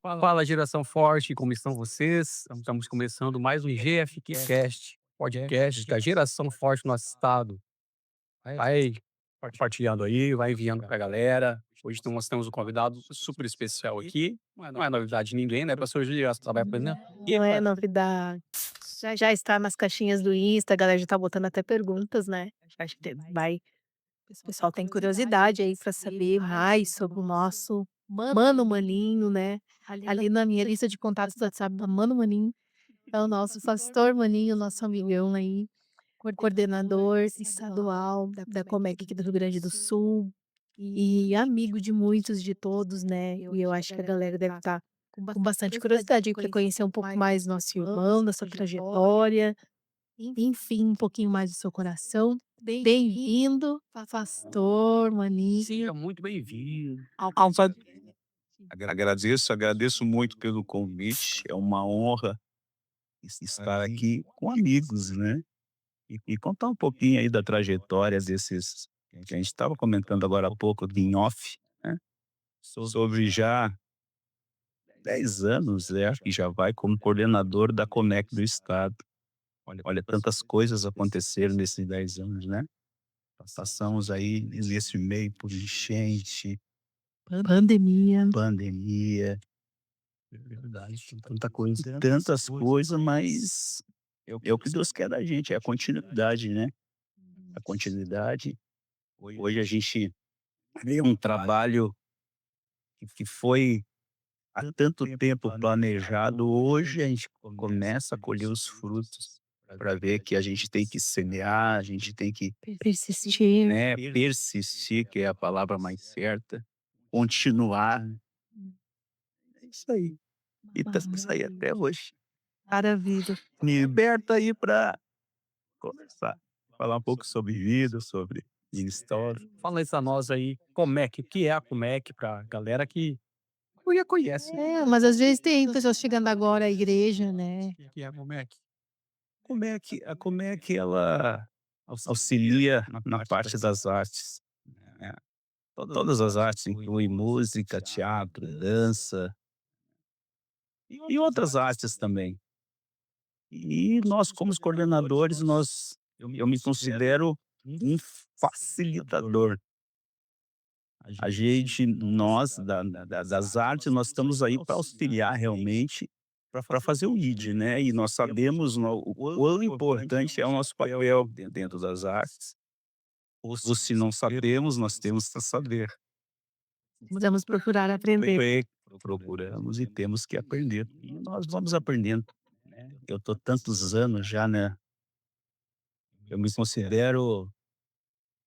Fala geração forte, como estão vocês? Estamos começando mais um GFQcast, podcast da geração forte no nosso estado. Vai compartilhando aí, vai enviando pra galera. Hoje nós temos um convidado super especial aqui. Não é novidade de ninguém, né, pastor Juliano? Você vai aprendendo? Não é novidade. Já está nas caixinhas do Insta, a galera já tá botando até perguntas, né. Acho que o pessoal tem curiosidade aí para saber mais sobre o nosso Mano Maninho, né. Ali na minha lista de contatos do WhatsApp tá Mano Maninho, é o nosso pastor Maninho, nosso amigão aí, coordenador estadual da Comec aqui do Rio Grande do Sul, e amigo de muitos, de todos, né. E eu acho que a galera deve estar com bastante curiosidade para conhecer um pouco mais nosso irmão, da sua trajetória, enfim, um pouquinho mais do seu coração. Bem-vindo, pastor Maninho. Seja muito bem-vindo. Alva. Agradeço muito pelo convite. É uma honra estar aqui com amigos, né? E contar um pouquinho aí da trajetória desses que a gente estava comentando agora há pouco em off, né? Sobre já 10 anos, acho que já vai como coordenador da Conec do Estado. Olha, tantas coisas aconteceram nesses 10 anos, né? Passamos aí nesse meio por enchente, Pandemia. pandemia, É verdade, tem tanta coisa. tantas coisas, mas é o que Deus quer da gente, é a continuidade, né? A continuidade. Hoje a gente vê um trabalho que foi há tanto tempo planejado, hoje a gente começa a colher os frutos para ver que a gente tem que semear, a gente tem que, Persistir. né, persistir, que é a palavra mais certa, continuar. É isso aí. E estamos aí até hoje. Maravilha. Me liberta aí para conversar, falar um pouco sobre vida, sobre minha história. Fala isso a nós aí, Comec, o que é a Comec pra galera que não já conhece, né? É, mas às vezes tem pessoas chegando agora à igreja, né. O que é a Comec? Como é que ela auxilia na parte das artes, né? Todas as artes incluem música, teatro, dança e outras artes também. E nós, como os coordenadores, eu me considero um facilitador. A gente, nós das artes, nós estamos aí para auxiliar realmente, para fazer o lead, né? E nós sabemos o quão importante é o nosso papel dentro das artes. Ou se não sabemos, nós temos que saber. Vamos procurar aprender. Procuramos e temos que aprender. E nós vamos aprendendo. Eu estou tantos anos já, né? Eu me considero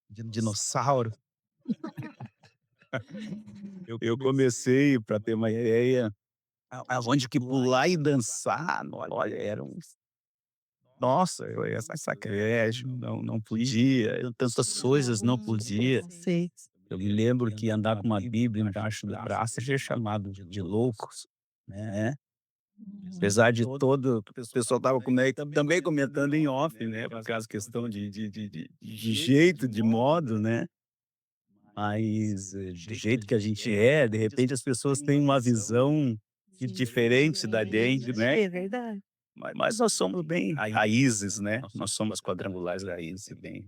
dinossauro. Eu comecei, para ter uma ideia, aonde que pular e dançar, olha, era um, nossa, eu era sacrilégio, não podia, tantas coisas não podia. Sei. Eu me lembro que andar com uma Bíblia embaixo do braço era chamado de loucos, né? Apesar de todo o pessoal estava também comentando em off, né, por causa questão de jeito, de modo, né, mas, do jeito que a gente é, de repente as pessoas têm uma visão diferente da gente, né, É verdade. mas nós somos bem raízes, né, nós somos quadrangulares raízes, bem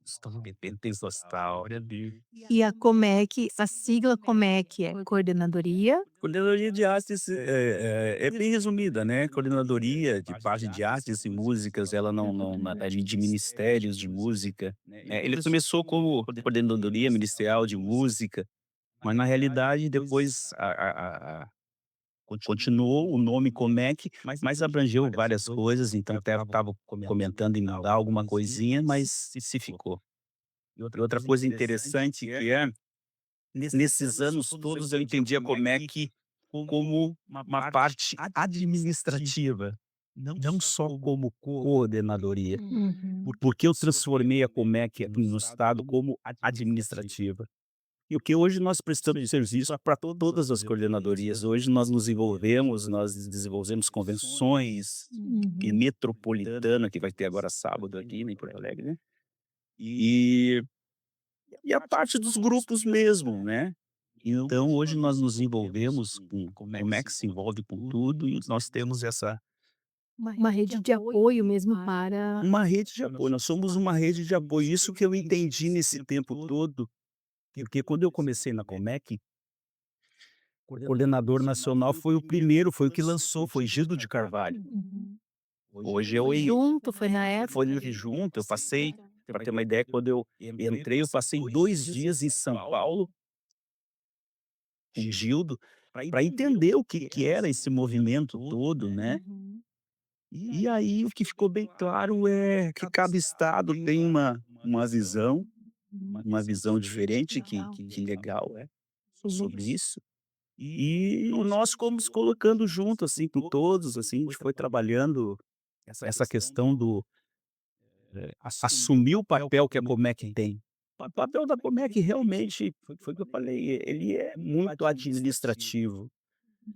estamos bem pentecostal. E a Comec, a sigla Comec é coordenadoria? Coordenadoria de artes é bem resumida, né? Coordenadoria de parte de artes e músicas, ela de ministérios de música. Ele começou como coordenadoria ministerial de música, mas na realidade depois continuou o nome Comec, mas abrangeu várias coisas, então até estava comentando em mudar alguma coisinha, mas se ficou. E outra coisa interessante que nesses anos todos eu entendi a Comec como uma parte administrativa, não só como coordenadoria, Uhum. porque eu transformei a Comec aqui no estado como administrativa. E o que hoje nós prestamos serviço para todas as coordenadorias. Hoje nós nos envolvemos, nós desenvolvemos convenções, e Uhum. metropolitana, que vai ter agora sábado aqui em Porto Alegre, né? E, e a parte dos grupos mesmo, né? Então, hoje nós nos envolvemos com como é que se envolve com tudo e nós temos essa Uma rede de apoio mesmo para uma rede de apoio, nós somos uma rede de apoio. Isso que eu entendi nesse tempo todo, porque quando eu comecei na Comec, o coordenador nacional foi o primeiro, foi o que lançou, foi Gildo de Carvalho. uhum. Hoje eu Foi junto, foi na época. foi junto, eu passei, para ter uma ideia, quando eu entrei, eu passei 2 dias em São Paulo com o Gildo, para entender o que era esse movimento todo, né. Uhum. E aí o que ficou bem claro é que cada estado tem Uhum. uma visão diferente, Legal. que legal é sobre isso. E nós fomos colocando junto, assim, com todos, assim, a gente foi trabalhando essa questão do assumir o papel que a Comec tem. O papel da Comec realmente, foi o que eu falei, ele é muito administrativo.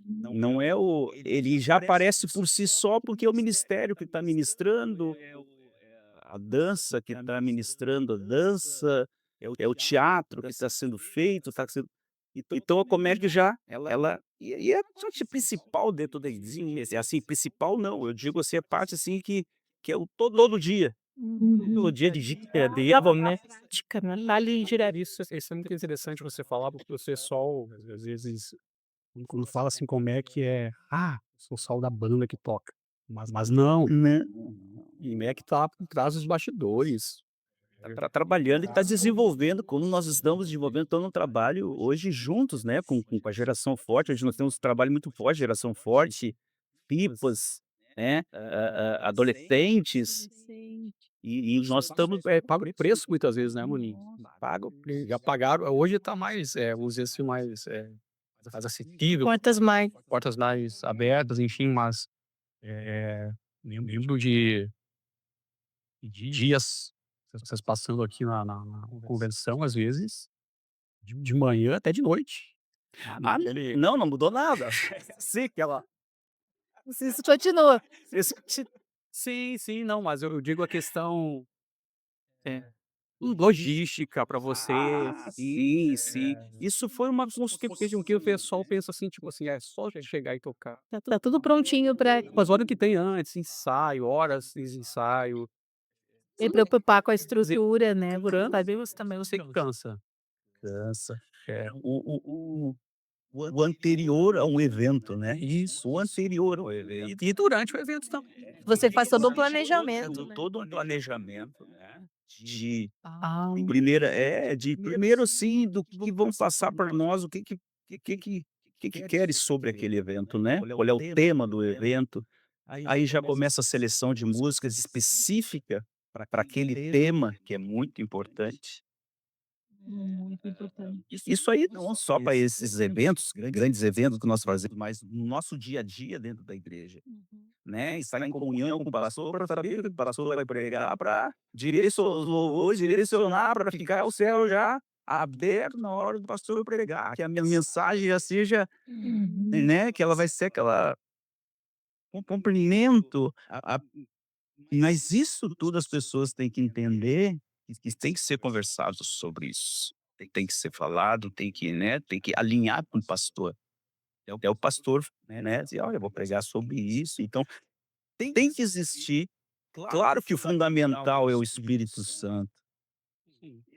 Uhum. Não é o ele já aparece por si só, porque é o ministério que está ministrando, a dança que está ministrando a dança, é o teatro que está sendo feito, está sendo então a comédia já, ela e é a parte principal dentro da exi assim, principal não, eu digo assim, a parte assim que é o todo dia, todo Uhum. dia de dia, né. Prática, né. Ali engenharia, isso é muito interessante você falar, porque o pessoal, às vezes, quando fala assim como é que é: "Ah, sou só o da banda que toca", mas não, Né. como é que tá por trás dos bastidores. Tá trabalhando e está desenvolvendo, como nós estamos desenvolvendo todo um trabalho hoje juntos, né, com a geração forte. Hoje nós temos um trabalho muito forte, geração forte, pipas, né, adolescentes, Adolescente. e nós estamos Paga o preço muitas vezes, né, Moni? Nossa. Paga o preço, já pagaram, hoje tá mais, vamos dizer assim, mais acessível, Portas mais portas mais abertas, enfim, mas, lembro de dias vocês passando aqui na convenção, às vezes, de manhã até de noite. ah, Naquele não, não mudou nada. Sim, aquela isso continua. esse sim, sim, não, mas eu digo a questão, é, logística para você. sim, sim. Isso foi uma uns que o pessoal pensa assim, tipo assim: "É só já chegar e tocar". Tá tudo prontinho para Mas olha o que tem antes, ensaio, horas de ensaio. se preocupar com a Dizer, estrutura, né, você cansa, sabe também eu sei que cansa. cansa. É, O anterior a um evento, né. O isso. anterior ao evento. E durante o evento também. você faz todo um planejamento, Fazendo né. todo um planejamento, né, de Ah. de primeiro, assim, do que vão passar para nós, o que queres sobre aquele evento, né, qual é o tema do evento. Aí já começa a seleção de músicas específica para aquele tema, que é muito importante. Muito importante. Isso aí não só para esses eventos, grandes eventos que nós fazemos, mas no nosso dia a dia dentro da igreja. Uhum. Né, estar em comunhão com o pastor para saber o que o pastor vai pregar, para direcionar os louvores, direcionar para ficar o céu já aberto na hora do pastor pregar, que a minha mensagem já seja, Uhum. né, que ela vai ser aquela comprimento, mas isso tudo as pessoas têm que entender que tem que ser conversado sobre isso. Tem que ser falado, tem que, né, tem que alinhar com o pastor. É o pastor, né, dizer: "Olha, eu vou pregar sobre isso", então tem que existir. Claro que o fundamental é o Espírito Santo.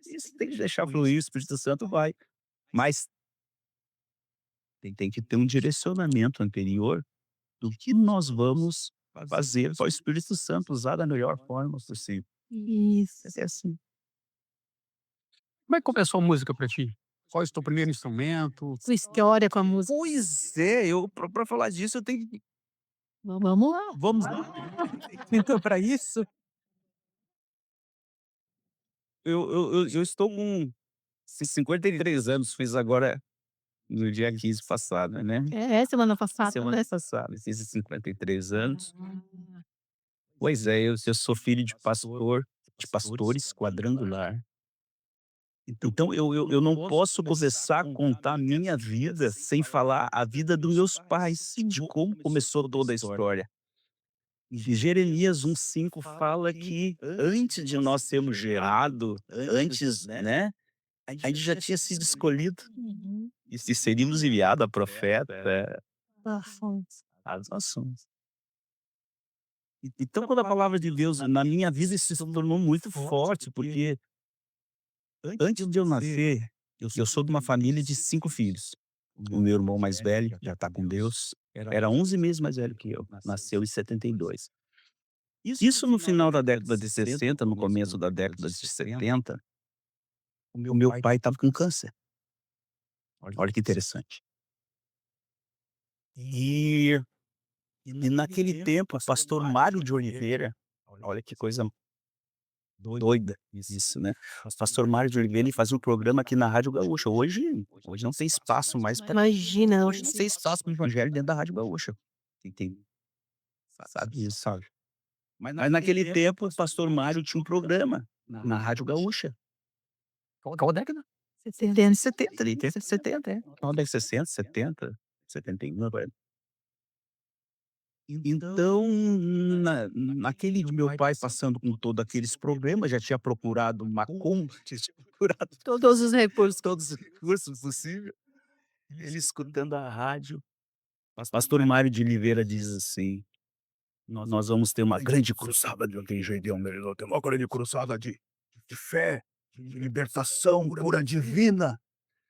Isso tem que deixar fluir, o Espírito Santo vai. Mas tem que ter um direcionamento anterior do que nós vamos fazer para o Espírito Santo usar da melhor forma possível. Isso. É assim. Como é que começou a música pra ti? Qual é o teu primeiro instrumento? Sua história com a música. Pois é, eu para falar disso eu tenho que Vamos lá. vamos lá. Então para isso, eu estou com 53 anos, fiz agora no dia 15 passado, né. É, semana passada, Semana né. passada, fiz 53 anos. Ah. Pois é, eu sou filho de pastor, de pastores quadrangular. Então eu não posso começar a contar a minha vida sem falar a vida dos meus pais, de como começou toda a história. E Jeremias 1,5 fala que antes de nós sermos gerados, antes, né, a gente já tinha sido escolhido Uhum. e se seríamos enviados a profeta Nações. às nações. Então, quando a palavra de Deus na minha vida isso se tornou muito forte, porque antes de eu nascer, eu sou de uma família de 5 filhos. O meu irmão mais velho já está com Deus, era 11 meses mais velho que eu, nasceu em 72. Isso no final da década de 60, no começo da década de 70, o meu pai estava com câncer. Olha que interessante. E naquele tempo, o pastor Mário de Oliveira, olha que coisa doida isso, né? O pastor Mário de Oliveira, ele fazia um programa aqui na Rádio Gaúcha. Hoje não tem espaço mais para Imagina, hoje não tem espaço para o evangelho dentro da Rádio Gaúcha. Tem, sabe isso, sabe? Mas naquele tempo, o pastor Mário tinha um programa na Rádio Gaúcha. Qual década? 70. 70, ali, década de 70, é. Final da 60, 70, 71, agora. Então, naquele de meu pai passando com todos aqueles problemas, já tinha procurado uma Kombi, já tinha procurado Todos os recursos. todos os recursos possíveis. Ele escutando a rádio, pastor Mário de Oliveira diz assim: nós vamos ter uma grande cruzada de Região Melhor, ter uma grande cruzada de fé, de libertação, cura divina.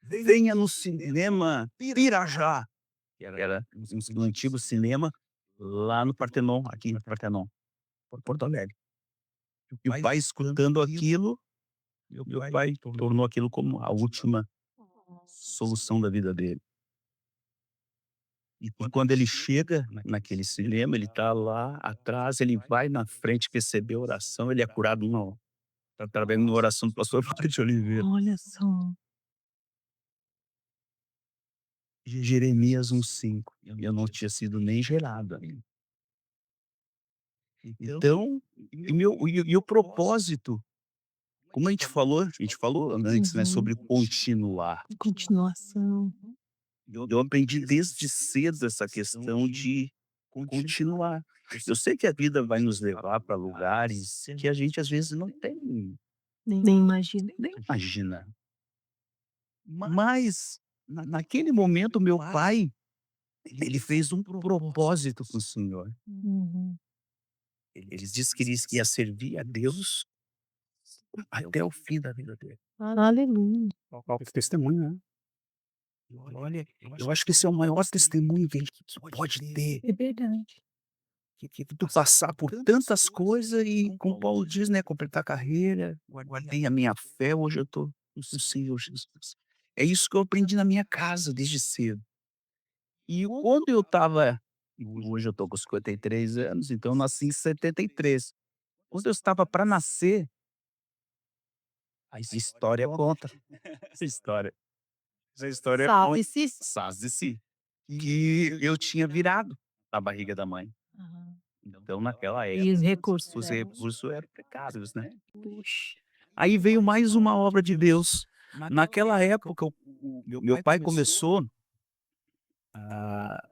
Venha no cinema Pirajá, que era no antigo cinema lá no Partenon, aqui no Partenon, Porto Alegre. E o pai escutando aquilo, meu pai tornou aquilo como a última solução da vida dele. E quando ele chega naquele cinema, ele está lá atrás, ele vai na frente receber a oração, ele é curado através de uma oração do pastor Mário de Oliveira. Olha só. Jeremias 1:5. Eu não tinha sido nem gerado ainda. Então, o propósito, como a gente falou antes, né, sobre continuar. Continuação. Eu aprendi desde cedo essa questão de continuar. Eu sei que a vida vai nos levar para lugares que a gente às vezes não tem, Nem imagina. nem imagina. Mas naquele momento meu pai, ele fez um propósito com o Senhor. Uhum. Ele disse que ele ia servir a Deus até o fim da vida dele. Aleluia. Qual testemunho, né? Olha, eu acho que esse é o maior testemunho que a gente pode ter. É verdade. Que tu passar por tantas coisas e, como Paulo diz, né, completar a carreira, guardei a minha fé, hoje eu estou no Senhor Jesus. É isso que eu aprendi na minha casa desde cedo. E quando eu estava, hoje eu estou com 53 anos, então eu nasci em 73. Quando eu estava para nascer, a história conta. Essa história. Essa história conta. Sabe-se. Sabe-se que eu tinha virado na barriga da mãe. Aham. Então, naquela E época, os recursos. os recursos eram precários, né? Puxa. Aí veio mais uma obra de Deus. Naquela época, o meu pai começou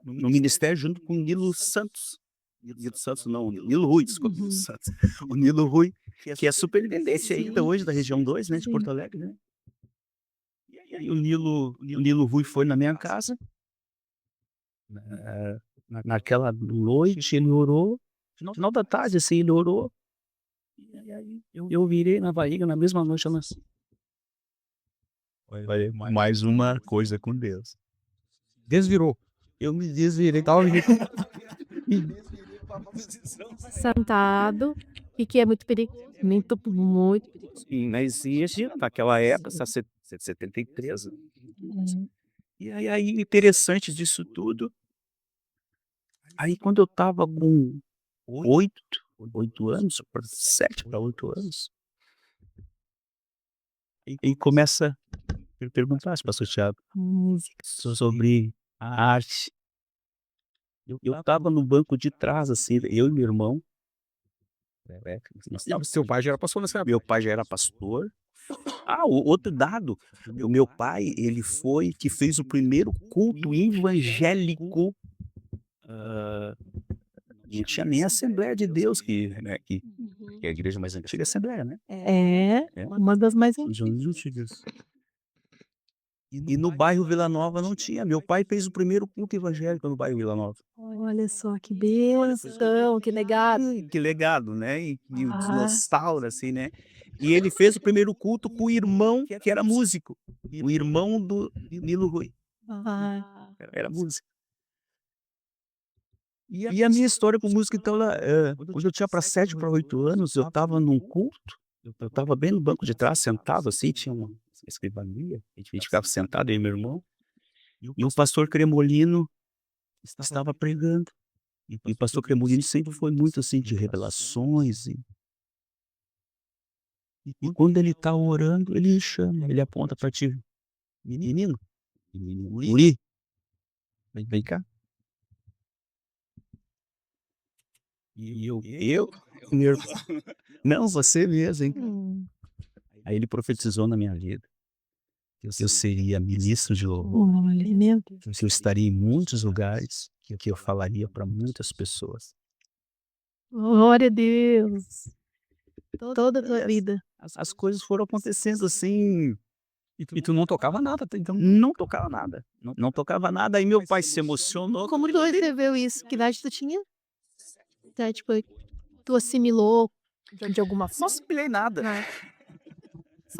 no ministério junto com o Nilo Santos. Nilo Santos não, Nilo Rui, desculpa, Nilo Uhum. Santos. O Nilo Rui, que é superintendente ainda Sim. hoje da região 2, né, de Sim. Porto Alegre, né? E aí o Nilo Rui foi na minha casa. Naquela noite ele orou, final da tarde assim, ele orou. E aí eu virei na barriga, na mesma noite eu nasci. Olha, mais uma coisa com Deus. Desvirou. Eu me desvirei. Me desvirei pra posição. Sentado. E que é muito perigoso. Muito perigoso. Sim, mas existe naquela época, 73. Uhum. E aí interessante disso tudo, aí quando eu estava com 8 anos, 7 para 8 anos, e começa a perguntar, pastor Thiago, Música. sobre a arte. Eu estava no banco de trás, assim, eu e meu irmão. Não, seu pai já era pastor nessa época. Meu pai já era pastor. O outro dado, o meu pai, ele foi que fez o primeiro culto evangélico. Não tinha nem a Assembleia de Deus, que Uhum. é a igreja mais antiga, é a Assembleia, né? É É. uma das mais Os antigas. antigos. E no bairro Vila Nova não tinha. Meu pai fez o primeiro culto evangélico no bairro Vila Nova. Olha só que bênção, que legado. Que legado, né? E o Ah, dinossauro, assim, né? E ele fez o primeiro culto com o irmão que era músico. O irmão do Nilo Rui. ah, Era músico. E a minha história com música, então, quando eu tinha para 7 para 8 anos, eu estava num culto, eu estava bem no banco de trás, sentado assim, tinha uma escrivaninha, a gente ficava sentado, eu e meu irmão, e o pastor Cremolino estava pregando. E o pastor Cremolino sempre foi muito assim de revelações. E quando ele está orando, ele chama, ele aponta para ti, menino, guri, vem cá. E eu, meu irmão, não, você mesmo, hein? hum, Aí ele profetizou na minha vida que eu seria ministro de louvor, olha, meu Deus. que eu estaria em muitos lugares, que eu falaria para muitas pessoas. Glória a Deus. Toda a tua vida. As coisas foram acontecendo assim, E tu não tocava nada até então? não tocava nada, não tocava nada. Aí meu pai se emocionou. Como tu recebeu isso? Que idade tu tinha? Tá, tipo, tu assimilou de alguma Não forma? assimilei nada, Né?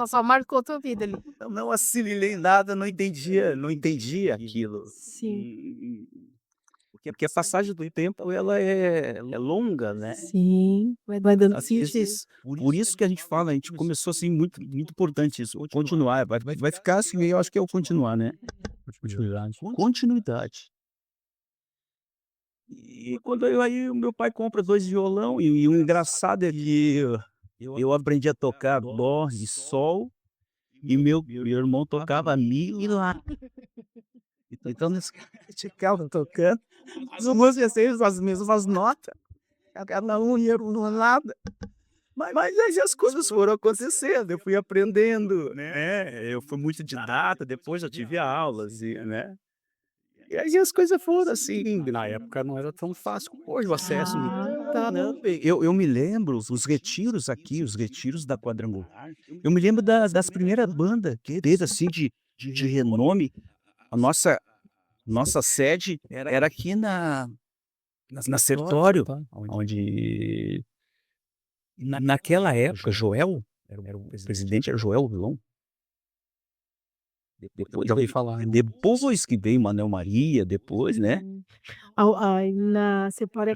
Só marcou tua vida ali. não assimilei nada, não entendia aquilo. Sim. Porque a passagem do tempo ela é longa, né? Sim. Vai dando Às sentido. vezes, por isso que a gente fala, a gente começou assim, muito, muito importante isso, continuar, vai ficar assim, eu acho que é o continuar, né? Continuidade. Continuidade. E quando aí o meu pai compra 2 violão, e o engraçado é que eu aprendi a tocar dó e sol, e meu irmão tocava mi e lá. Então nós ficava tocando, as músicas sempre as mesmas notas, cada um ia para um lado. Mas aí as coisas foram acontecendo, eu fui aprendendo, né? Eu fui muito didata, depois eu tive aulas, né? E aí as coisas foram assim. Na época não era tão fácil como hoje o acesso. Ah, tá. Não, eu me lembro, os retiros aqui, os retiros da Quadrangular, eu me lembro das primeiras bandas que teve, assim, de renome. A nossa sede era aqui na Sertório, Tá? onde naquela época, Joel, o presidente era Joel Vilão. Já ouvi falar. Depois que veio Manuel Maria, depois, né? Eu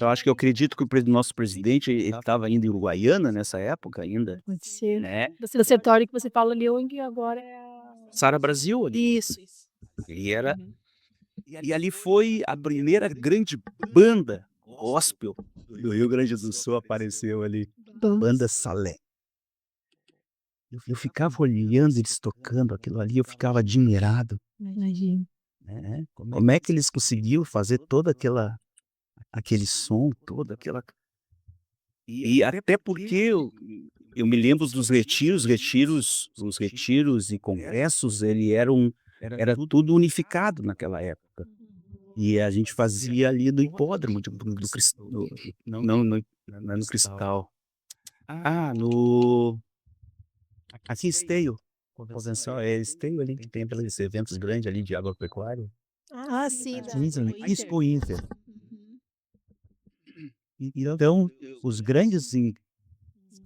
Eu acho que eu acredito que nosso presidente ele estava indo em Uruguaiana nessa época ainda, pode ser. né? Do setor que você fala ali, onde agora é a... Sara Brasil ali. Isso. E era e ali foi a primeira grande banda gospel do Rio Grande do Sul, apareceu ali, Banda Salé. Eu ficava olhando eles tocando aquilo ali, eu ficava admirado, Imagina. né, como é que eles conseguiam fazer toda aquele som, toda aquela e até porque eu me lembro dos os retiros e congressos, era tudo unificado naquela época. E a gente fazia ali no hipódromo do Cris no não no não é no Cristal. No aqui Esteio, convenção Esteio ali que tem aqueles eventos grandes ali de agropecuária. Ah, sim, Expo Inter. Então, os grandes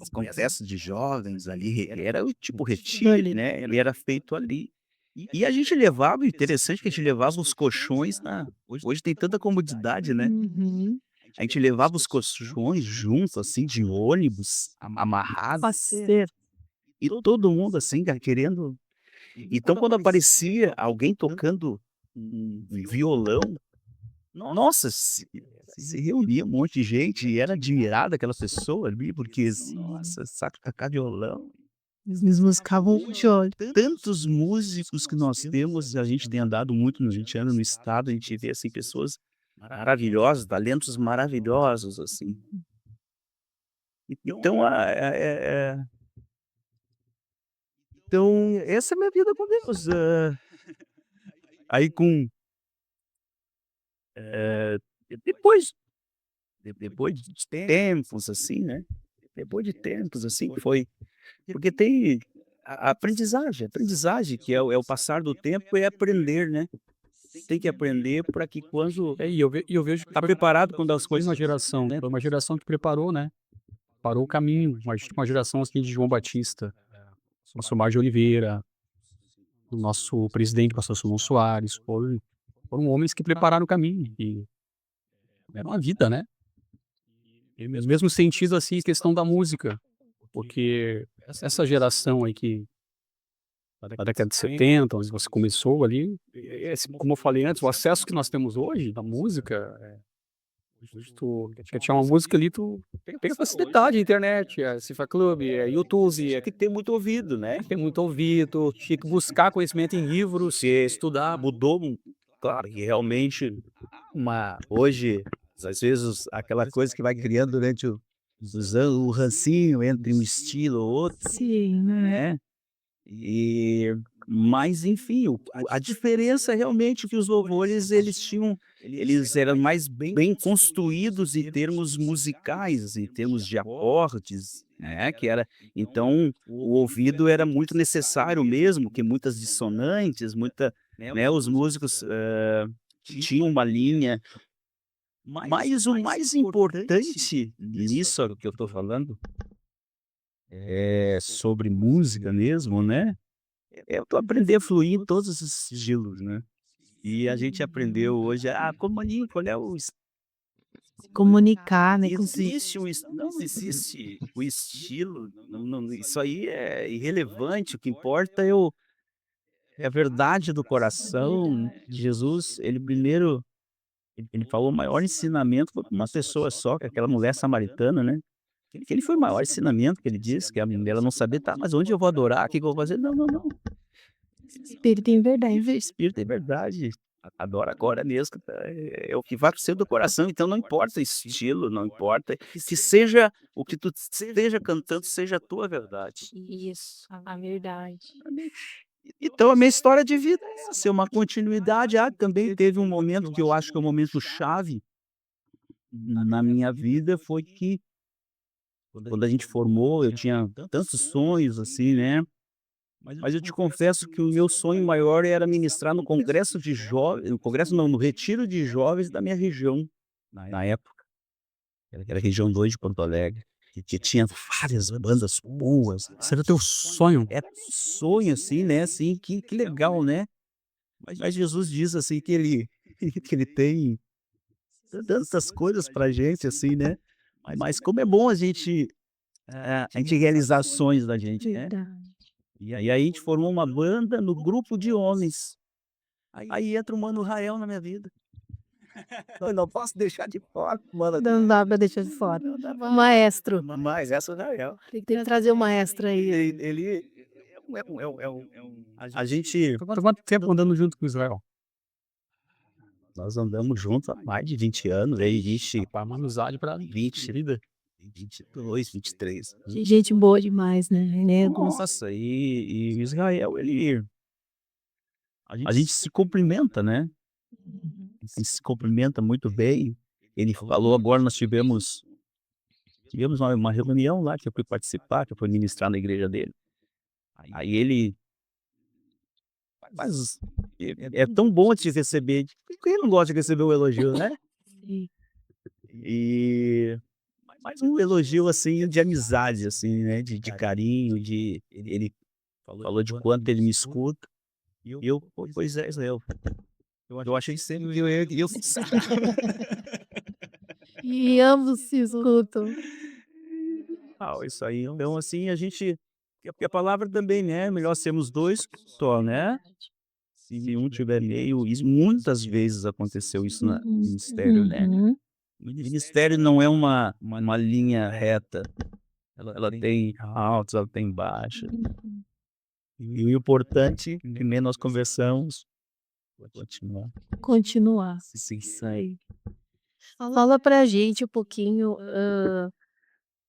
os congressos de jovens ali, era o tipo retiro, né, ele era feito ali. E a gente levava, o interessante é que a gente levava os colchões hoje tem tanta comodidade, né, Uhum. a gente levava os colchões junto, assim, de ônibus, amarrados, Parceiro. e todo mundo, assim, querendo então quando aparecia alguém tocando um violão, nossa, se reunia um monte de gente e era admirada aquela pessoa ali, porque, nossa, sabe tocar violão. Eles buscavam de olho. Tantos músicos que nós temos, a gente tem andado muito no 20 anos no estado, a gente vê, assim, pessoas maravilhosas, talentos maravilhosos, assim. Então, então essa é a minha vida com Deus. Aí eh, depois depois de tempos, assim, né, depois de tempos, assim, foi porque tem a aprendizagem que é o passar do tempo, é aprender, né. Tem que aprender para que quando E eu vejo que tá preparado quando as foi coisas uma geração, né. foi uma geração que preparou, né, parou o caminho, uma geração, assim, de João Batista, nosso Mar de Oliveira, o nosso presidente, pastor Simão Soares, foram homens que prepararam o caminho e deram a vida, né. E nos mesmos sentidos, assim, questão da música, porque essa geração aí que da década de 70, onde você começou ali, esse como eu falei antes, o acesso que nós temos hoje da música, hoje tu quer tirar uma música ali, tu tem facilidade, internet, Cifra Club, YouTube, Tem muito ouvido, né. tem muito ouvido, tinha que buscar conhecimento em livros, estudar. Mudou, claro que realmente hoje, às vezes, aquela coisa que vai criando durante os anos, o rancinho entre um estilo ou outro, Sim, né. né. E mas enfim, a diferença é realmente que os louvores eles eram mais bem construídos em termos musicais, em termos de acordes, né, que era então o ouvido era muito necessário mesmo, que muitas dissonantes, né, os músicos, tinham uma linha, mas o mais importante nisso que eu estou falando, é sobre música mesmo, né. Tu aprender a fluir em todos os estilos, né. E a gente aprendeu hoje, como ali, qual é o es Comunicar, né, não existe o estilo, isso aí é irrelevante, o que importa é a verdade do coração. Jesus, ele primeiro, ele falou o maior ensinamento foi pra uma pessoa só, que é aquela mulher samaritana, né. Que ele foi o maior ensinamento que ele disse, que a ela não sabia: "Tá, mas onde eu vou adorar? O que que eu vou fazer?" Não, não, não. espírito em verdade. Espírito é verdade. Adora agora mesmo, é o que vai para o centro do coração, então não importa o estilo, não importa, que seja o que tu esteja cantando, seja a tua verdade. Isso, a verdade. Então a minha história de vida é essa, é uma continuidade. Também teve um momento que eu acho que é um momento chave na minha vida, foi que quando a gente formou, eu tinha tantos sonhos assim, né. Mas eu te confesso que o meu sonho maior era ministrar no congresso de jovens, no congresso não, no retiro de jovens da minha região, na época, que era a região 2 de Porto Alegre, que tinha várias bandas boas. Esse era o teu sonho? Era um sonho, assim, né, assim, que legal, né. Mas Jesus diz, assim, que ele que ele tem tantas coisas pra gente, assim, né. Mas como é bom a gente realizar sonhos da gente, né. Verdade. E aí a gente formou uma banda no grupo de homens. Aí entra o Mano Rael na minha vida. Eu não posso deixar de fora o Mano. Não dá pra deixar de fora. Não dá O maestro, mais, essa é o Rael. tem que trazer o maestro aí. Ele a gente Agora quanto tempo andando junto com o Israel? nós andamos juntos há mais de 20 anos, aí vixe, Pá, uma amizade pra 20, vida. 22, 23. Gente boa demais, né, negros. Nossa, e Israel, a gente se cumprimenta, né, a gente se cumprimenta muito bem. Ele falou agora, nós tivemos uma reunião lá que eu fui participar, que eu fui ministrar na igreja dele. Aí ele mas é tão bom te receber, quem não gosta de receber um elogio, né? Sim. E mas um elogio, assim, de amizade, assim, né, de carinho, ele falou de quanto ele me escuta, e eu: "Pois é, Israel, eu achei sempre que eu E ambos se escutam. isso aí, então, assim, a gente, porque a palavra também, né, melhor sermos 2 só, né, se um tiver meio, isso muitas vezes aconteceu isso no ministério, né. Uhum. Ministério não é uma linha reta, ela tem altos, ela tem baixos. E o importante, que nem nós conversamos, continuar. Continuar. Sim. Isso aí. Fala pra gente um pouquinho,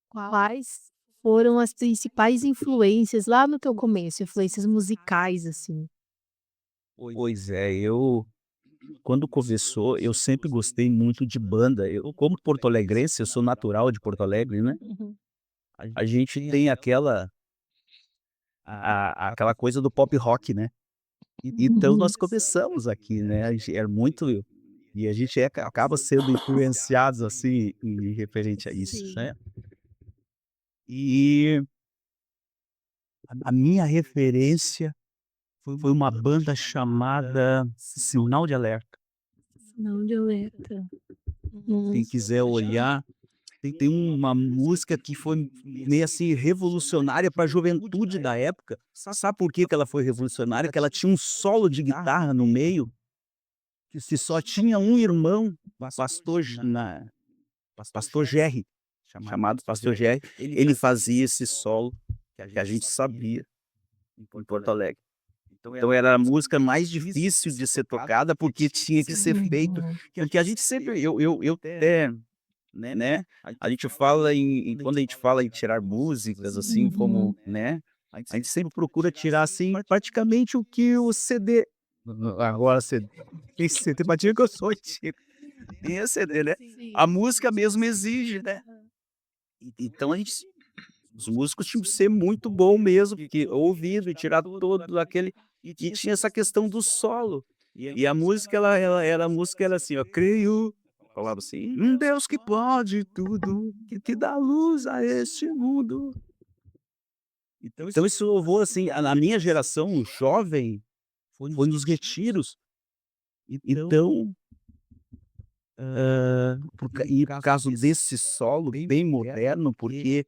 quais foram as principais influências lá no teu começo, influências musicais, assim? Pois é, quando começou, eu sempre gostei muito de banda. Eu, como porto-alegrense, eu sou natural de Porto Alegre, né, Uhum. a gente tem aquela coisa do pop rock, né. Então nós começamos aqui, né, a gente era muito e a gente acaba sendo influenciados, assim, em referente a isso, Sim. né. E a minha referência foi uma banda chamada Sinal de Alerta. Sinal de alerta. Quem quiser olhar, tem uma música que foi meio assim revolucionária para a juventude da época. Sabe por que que ela foi revolucionária? Que ela tinha um solo de guitarra no meio, que se só tinha um irmão, pastor Jerry, chamado pastor Jerry, ele fazia esse solo que a gente sabia em Porto Alegre. Então era a música mais difícil de ser tocada, porque tinha que ser feito, porque a gente sempre eu até, né, a gente fala quando a gente fala em tirar músicas, assim, como, né, a gente sempre procura tirar, assim, praticamente o que o CD agora CD tem CD, mas diga que eu sou antigo, tem a CD, né, Sim. a música mesmo exige, né. Então a gente os músicos tinham que ser muito bom mesmo, porque ouvido e tirar todo aquele e tinha essa questão do solo. E a música a música era assim, ó: "Creio", falava assim: "Um Deus que pode tudo, que dá luz a este mundo". Então esse louvor, assim, a na minha geração jovem, foi nos retiros. Então, por causa desse solo bem moderno, porque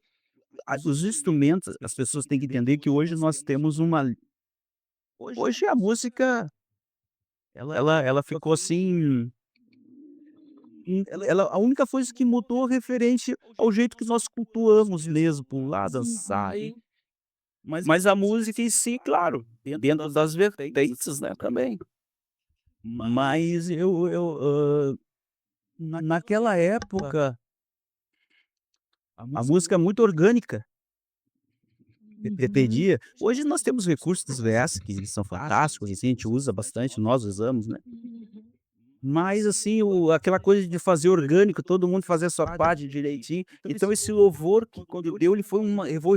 os instrumentos, as pessoas têm que entender que hoje nós temos hoje a música, ela ficou assim, ela a única coisa que mudou referente ao jeito que nós cultuamos mesmo, pular, dançar mas a música em si, claro, dentro das vertentes, né, também. Mas naquela época, a música é muito orgânica. Uhum. Dependia. Hoje nós temos recursos dos VS que são fantásticos, assim, a gente usa bastante, nós usamos, né. Mas assim, aquela coisa de fazer orgânico, todo mundo fazer a sua parte direitinho. Então esse louvor que quando deu, ele foi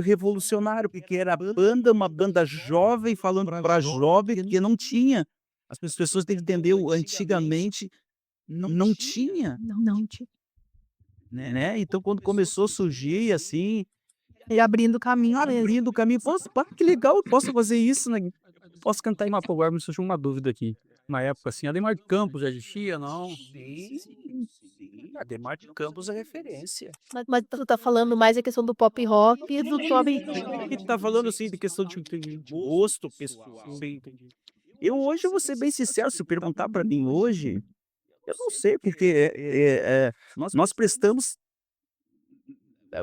revolucionário, porque era uma banda jovem falando para jovem, porque não tinha. As pessoas têm que entender, antigamente não tinha, Não tinha. né. Então quando começou a surgir assim, E abrindo caminho mesmo. abrindo o caminho, "Nossa, pá, que legal, eu posso fazer isso, né". Posso cantar em uma agora me surgiu uma dúvida aqui. Na época, assim, Ademar de Campos já existia, não? Sim, sim, Adhemar de Campos é referência. Mas tu tá falando mais a questão do pop rock e do pop. A gente tá falando, assim, de questão de gosto pessoal. Sim, entendi. Eu hoje, vou ser bem sincero, se perguntar pra mim hoje, eu não sei, porque, nós prestamos,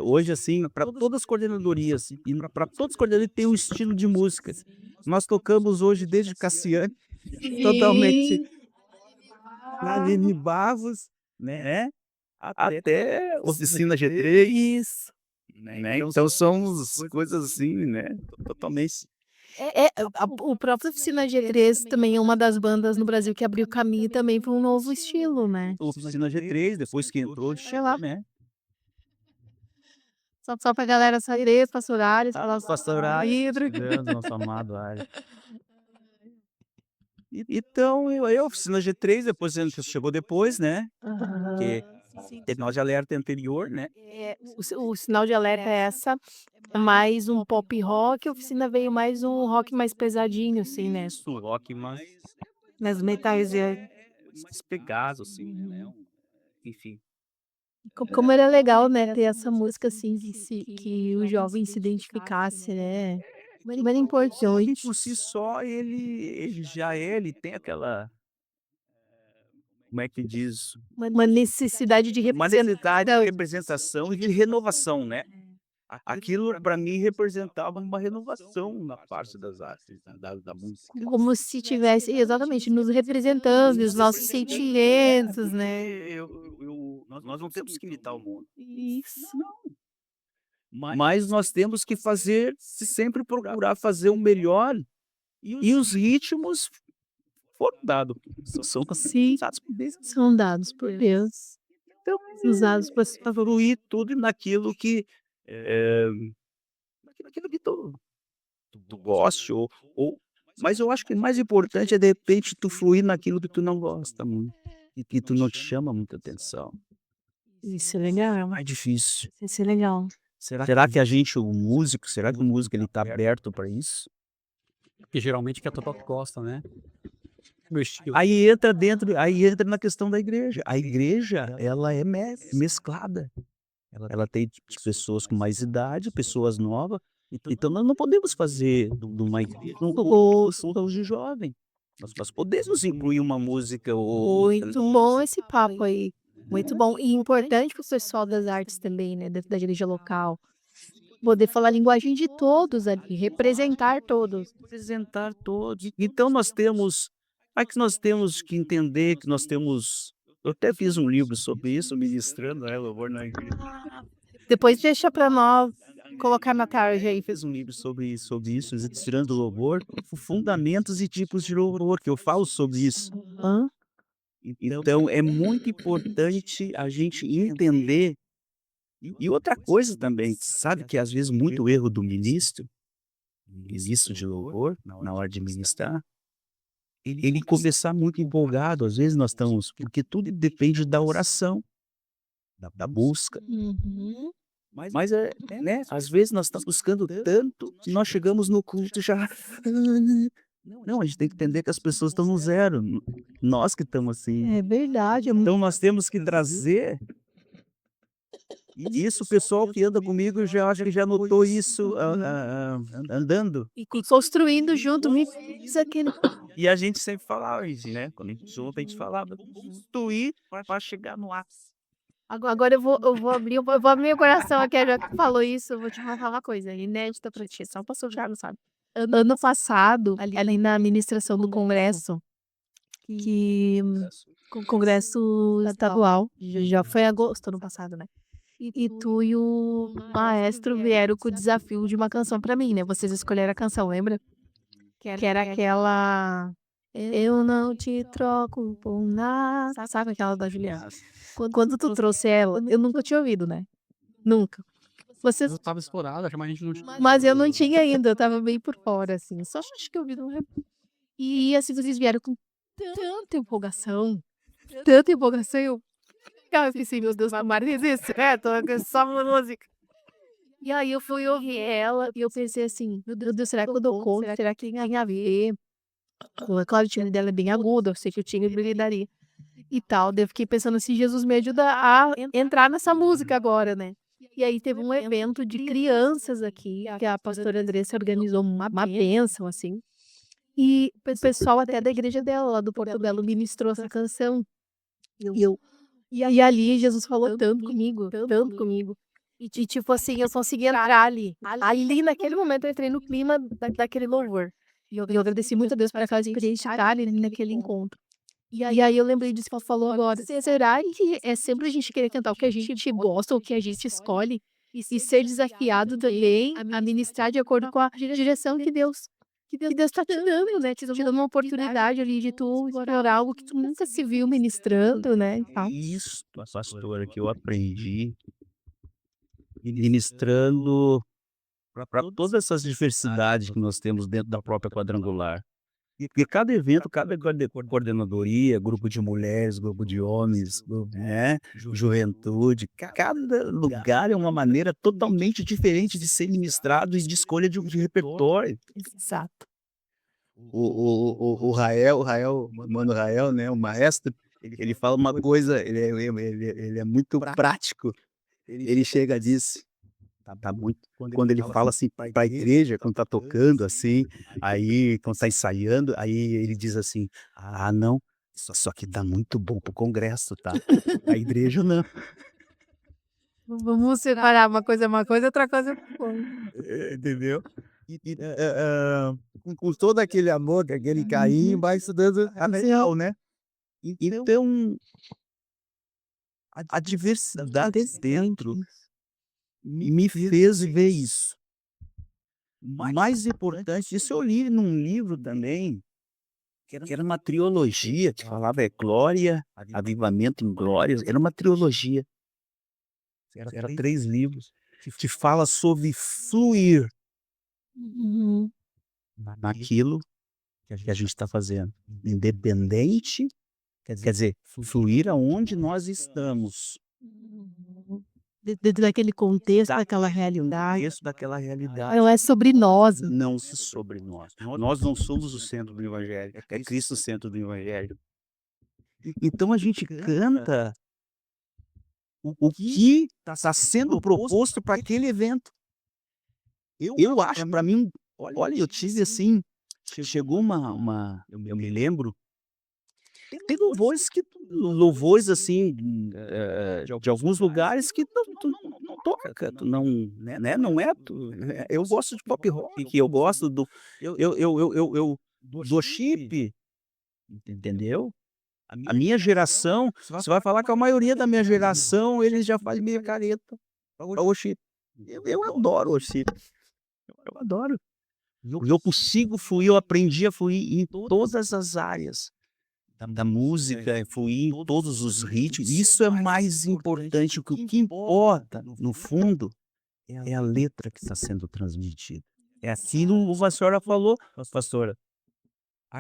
hoje, assim, para todas as coordenadorias e para todas as coordenadorias tem um estilo de música. Nós tocamos hoje desde Cassiane, totalmente Sim. Aline Barros, né, até Oficina G3, né, então são coisas assim, né, totalmente. O próprio Oficina G3 também é uma das bandas no Brasil que abriu caminho também para um novo estilo, né. Oficina G3, depois que entrou, Sei lá, né, só pra galera sair, pastorais, falar Pastorais, vidro. Deus, nosso amado Ari. Então eu Oficina G3, depois a gente chegou depois, né, Aham. que Sinal de Alerta anterior, né. O sinal de alerta é essa, é mais um pop rock, a Oficina veio mais um rock mais pesadinho, assim, né, Isso, rock mais metais mais pegado, assim, né, uhum. enfim. Como era legal, né, ter essa música, assim, que o jovem se identificasse, né, como era E importante. por si só ele tem aquela, como é que diz? Uma necessidade de Uma necessidade de representação. representação e de renovação, né. Aquilo para mim representava uma renovação na parte das artes, da música. Como se tivesse exatamente, nos representando, os nossos sentimentos, Porque né. nós não temos que imitar o mundo, Isso. mas nós temos que fazer sempre procurar fazer o melhor, e os ritmos foram dados, são Sim, dados por Deus. são dados por Deus, Então, usados pra para fluir tudo naquilo que, naquilo que tu goste ou mas eu acho que o mais importante é, de repente, tu fluir naquilo que tu não gosta muito, e que tu não te chama muita atenção. Isso é legal, Mais difícil. isso é legal. Será que a gente, o músico, será que o músico ele tá aberto para isso? Porque geralmente que a Totó gosta, né? Meu estilo. Aí entra na questão da igreja. A igreja, ela é mesclada. Ela tem pessoas com mais idade, pessoas novas. Então nós não podemos fazer de uma igreja os de jovem. Nós podemos incluir uma música ou outra. Muito bom esse papo aí. Muito bom. E importante para o pessoal das artes também, né? Da igreja local. Poder falar a linguagem de todos ali, representar todos. Representar todos. Então nós temos que entender que nós temos. Eu até fiz um livro sobre isso, ministrando, né, louvor na igreja. Depois deixa para nós colocar na tarde aí. Fiz um livro sobre isso, tirando o louvor, fundamentos e tipos de louvor, que eu falo sobre isso. Hã? Então é muito importante a gente entender. E outra coisa também, sabe que às vezes muito erro do ministro de louvor, na hora de ministrar, ele começar muito empolgado, às vezes nós estamos, porque tudo depende da oração, da busca. Uhum. Mas né, às vezes nós estamos buscando tanto que nós chegamos no culto já. Não, a gente tem que entender que as pessoas estão no zero. Nós que estamos assim. É verdade. Então nós temos que trazer. E isso, o pessoal que anda comigo já acho que já notou isso andando. E construindo junto, me fez aquele. E a gente sempre falava isso, né? Quando a gente junta, a gente falava, construir para chegar no ápice. Agora eu vou abrir meu coração aqui, já que tu falou isso, eu vou te falar uma coisa inédita pra ti, só o pastor Thiago sabe. Ano passado, ali na administração do congresso, que congresso estadual, já foi em agosto ano passado, né? E tu e o maestro vieram com o desafio de uma canção pra mim, né? Vocês escolheram a canção, lembra? Que era aquela Eu não te troco por nada. Sabe aquela da Juliana? Quando tu trouxe ela, eu nunca tinha ouvido, né? Nunca. Vocês, Eu tava estourado, mas a gente não tinha. mas eu não tinha ainda, eu tava bem por fora, assim. Só acho que eu ouvi no E assim, vocês vieram com tanta empolgação, eu pensei, meu Deus, tomara que existe, né? Tô aqui só uma música. E aí eu fui ouvir ela e eu pensei assim, meu Deus, será que eu dou conta? Será que tem a ver? Claro, o timbre dela é bem agudo, eu sei que o timbre brilharia e tal. Daí eu fiquei pensando se Jesus me ajuda a entrar nessa música agora, né? E aí teve um evento de crianças aqui, que a pastora Andressa organizou uma bênção, assim. E o pessoal até da igreja dela, lá do Porto Belo, ministrou essa canção. E ali Jesus falou tanto comigo, tanto comigo. E tipo assim, eu consegui entrar ali. Ali naquele momento eu entrei no clima daquele louvor. E eu agradeci muito a Deus por aquela experiência de estar ali naquele encontro. E aí eu lembrei disso que ela falou agora. Será que é sempre a gente querer cantar o que a gente gosta, ou o que a gente escolhe, e ser desafiado também a ministrar de acordo com a direção que Deus está te dando, né? Te dando uma oportunidade ali de tu explorar algo que tu nunca se viu ministrando, né? E tal. Isso, pastora, que eu aprendi ministrando para todas essas diversidades que nós temos dentro da própria quadrangular. Porque cada evento, cada coordenadoria, grupo de mulheres, grupo de homens, né, juventude, cada lugar é uma maneira totalmente diferente de ser ministrado e de escolha de repertório. Exato. O Rael, o mano Rael, né, o maestro, ele fala uma coisa, ele é muito prático. Ele chega e diz, tá muito, quando ele fala assim para a igreja, quando tá tocando assim, aí quando tá ensaiando, aí ele diz assim: "Ah, não, isso aqui tá muito bom pro congresso, tá? A igreja não". Vamos separar uma coisa, outra coisa. Entendeu? Com todo aquele amor, com aquele carinho, vai estudando a real, né? Então, a diversidade dentro me fez ver isso. Mais importante, isso eu li num livro também, que era uma trilogia, que falava Glória, Avivamento em Glórias, era uma trilogia. Era 3 livros, que fala sobre fluir. Uhum. naquilo que a gente está fazendo. Independente, quer dizer, fluir aonde nós estamos. Dentro daquele contexto, daquela realidade. Isso daquela realidade. Não é sobre nós. Não sobre nós. Nós não somos o centro do evangelho, é Cristo o centro do evangelho. Então a gente canta o que está sendo proposto para aquele evento. Eu acho, para mim, olha, eu tive assim, chegou eu me lembro, tem louvores assim, de alguns lugares que não toca canto, não, né, não é, eu gosto de pop rock, que eu gosto do worship, entendeu? A minha geração, você vai falar que a maioria da minha geração, eles já faz meia careta pra worship. Eu adoro worship, eu adoro. Eu consigo fluir, eu aprendi a fluir em todas as áreas da música, fluir em todos os ritmos. Isso é mais importante, o que importa, no fundo, é a letra que está sendo transmitida. É aquilo que a senhora falou, pastora.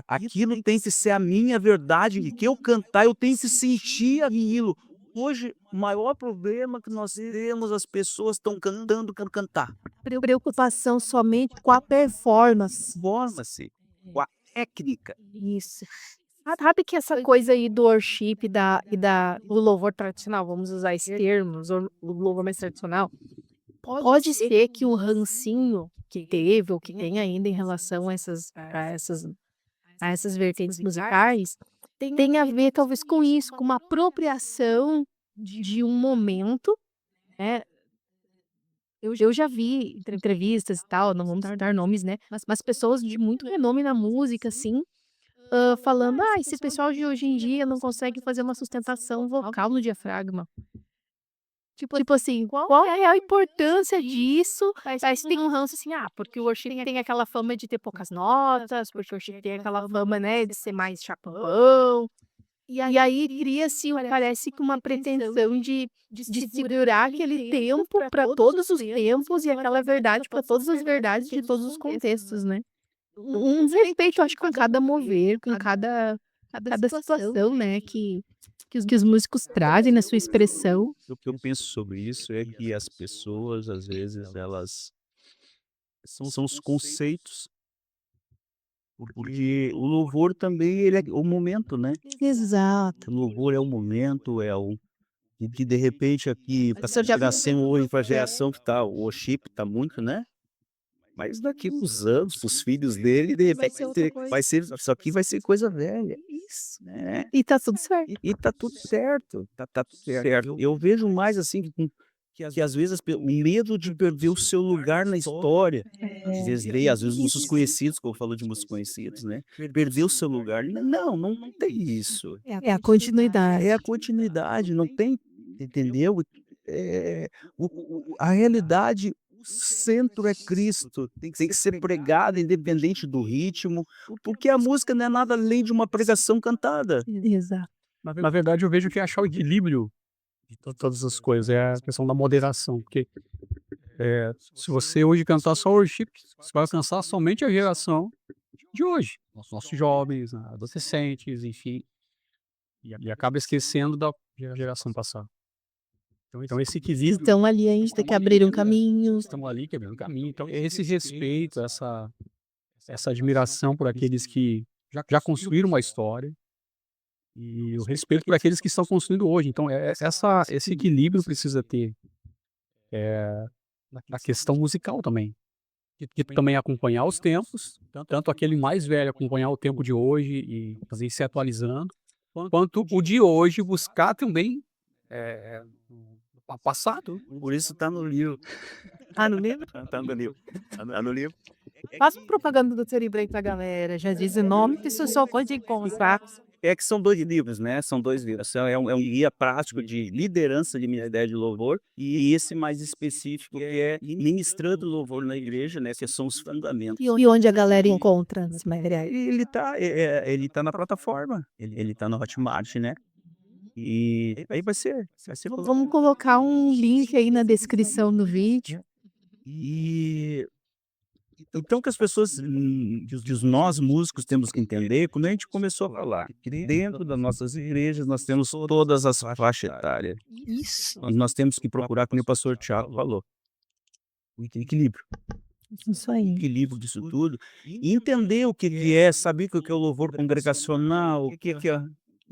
Aquilo tem que ser a minha verdade, de que eu cantar, eu tenho que sentir aquilo. Hoje, o maior problema que nós temos, as pessoas estão cantando, querendo cantar. Preocupação somente com a performance. Forma-se com a técnica. Isso. Sabe que essa coisa aí do worship do louvor tradicional, vamos usar esse termo, o louvor mais tradicional, pode ser que o rancinho que teve ou que tem ainda em relação a essas vertentes musicais tem a ver talvez com isso, com uma apropriação de um momento, né? Eu já vi entrevistas e tal, não vamos dar nomes, né? Mas pessoas de muito renome na música, assim, falando, esse pessoal de hoje em dia não consegue fazer uma sustentação vocal no diafragma. Tipo assim, qual é a importância disso? Aí você tem um ranço assim, porque o worship tem aquela fama de ter poucas notas, porque o worship tem aquela fama, né, de ser mais chapão. E aí cria-se, parece que uma pretensão de segurar aquele tempo para todos os tempos e aquela verdade para todas as verdades de todos os contextos, né? Um respeito, acho, com cada mover, com cada situação, né, que os músicos trazem na sua expressão. O que eu penso sobre isso é que as pessoas, às vezes, elas são os conceitos, porque o louvor também ele é o momento, né? Exato. O louvor é o momento, é o que de repente aqui, para essa Você já geração hoje, para a geração que tá, o worship tá muito, né? Mas daqui uns anos, os filhos dele, de vai repente, ser outra coisa. isso aqui vai ser coisa velha. Isso, né? E tá tudo certo. E tá tudo certo, tá tudo certo. Eu vejo mais assim que às vezes o medo de perder o seu lugar na história, às vezes músicos conhecidos, como falou de músicos conhecidos, né? Perder o seu lugar. Não tem isso. É a continuidade. É a continuidade, não tem, entendeu? É, a realidade, o centro é Cristo, tem que ser pregada independente do ritmo, porque a música não é nada além de uma pregação cantada. Exato. Na verdade, eu vejo que é achar o equilíbrio de todas as coisas, é a questão da moderação, porque se você hoje cantar só worship, você vai alcançar somente a geração de hoje, os nossos jovens, adolescentes, enfim, e acaba esquecendo da geração passada. Então esse equilíbrio, Estão ali ainda que abriram caminhos. estamos ali quebrando caminho, então esse respeito, essa admiração por aqueles que já construíram uma história, e o respeito por aqueles que estão construindo hoje. Então, esse equilíbrio precisa ter na questão musical também. De também acompanhar os tempos, tanto aquele mais velho acompanhar o tempo de hoje e fazer ir se atualizando, quanto o de hoje buscar também o passado. Por isso tá no livro. No livro? Tá no livro. Tá no livro. Faz uma propaganda do Teribrei pra galera. Já diz o nome que você só pode encontrar. É que são 2 livros, né, são 2 livros. É um guia prático de liderança de ministério de louvor, e esse mais específico que é ministrando louvor na igreja, né, que são os fundamentos. E onde a galera encontra esse material? Ele tá na plataforma, ele tá no Hotmart, né, e aí vai ser Vamos colocar um link aí na descrição do vídeo. e Então que as pessoas, que nós músicos temos que entender, quando a gente começou a falar que dentro das nossas igrejas nós temos todas as faixas etárias. Isso. Nós temos que procurar, como o pastor Thiago falou, o equilíbrio. Isso aí. Equilíbrio disso tudo, e entender o que que é, saber o que é o louvor congregacional, o que é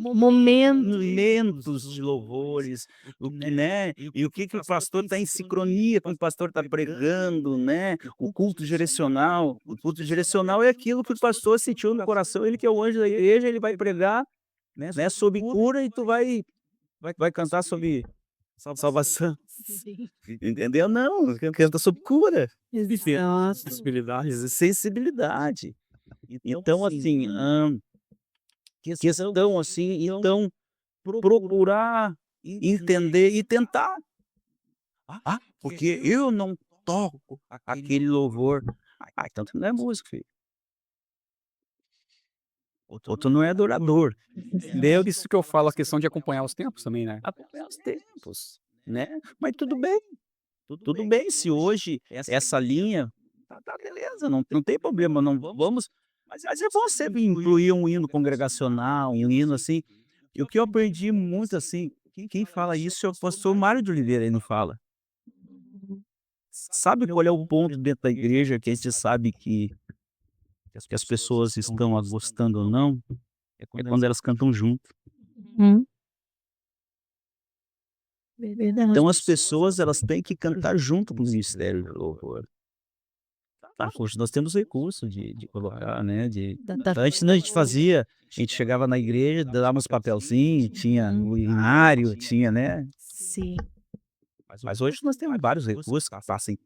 Momento. momentos de louvores, o que, né, e o que que o pastor está em sincronia com o pastor está pregando, né, o culto direcional. O culto direcional é aquilo que o pastor sentiu no coração, ele que é o anjo da igreja, ele vai pregar, né, sobre cura e tu vai cantar sobre salvação, Sim. entendeu? Não, canta sobre cura. Exato. Sensibilidade. Sensibilidade. Então, assim, questão assim, então, procurar entender e tentar. Porque eu não toco aquele louvor. Então tu não é músico, filho. Ou tu não é adorador. Entendeu? Isso que eu falo, a questão de acompanhar os tempos também, né? Acompanhar os tempos, né? Mas tudo bem. Tudo bem, se hoje essa linha, tá beleza, não tem problema, não vamos. Mas é bom sempre incluir um hino congregacional, um hino assim. E o que eu aprendi muito assim, quem fala isso é o pastor Mário de Oliveira, ele não fala. Sabe qual é o ponto dentro da igreja que a gente sabe que as pessoas estão gostando ou não? É quando elas cantam junto. Hum. Verdade. Então as pessoas elas têm que cantar junto com o ministério de louvor. Tá, poxa, nós temos recurso de colocar, né? Antes a gente fazia, a gente chegava na igreja, dava uns papelzinhos, tinha o inário, tinha, né? Sim. Mas hoje nós temos vários recursos que passam em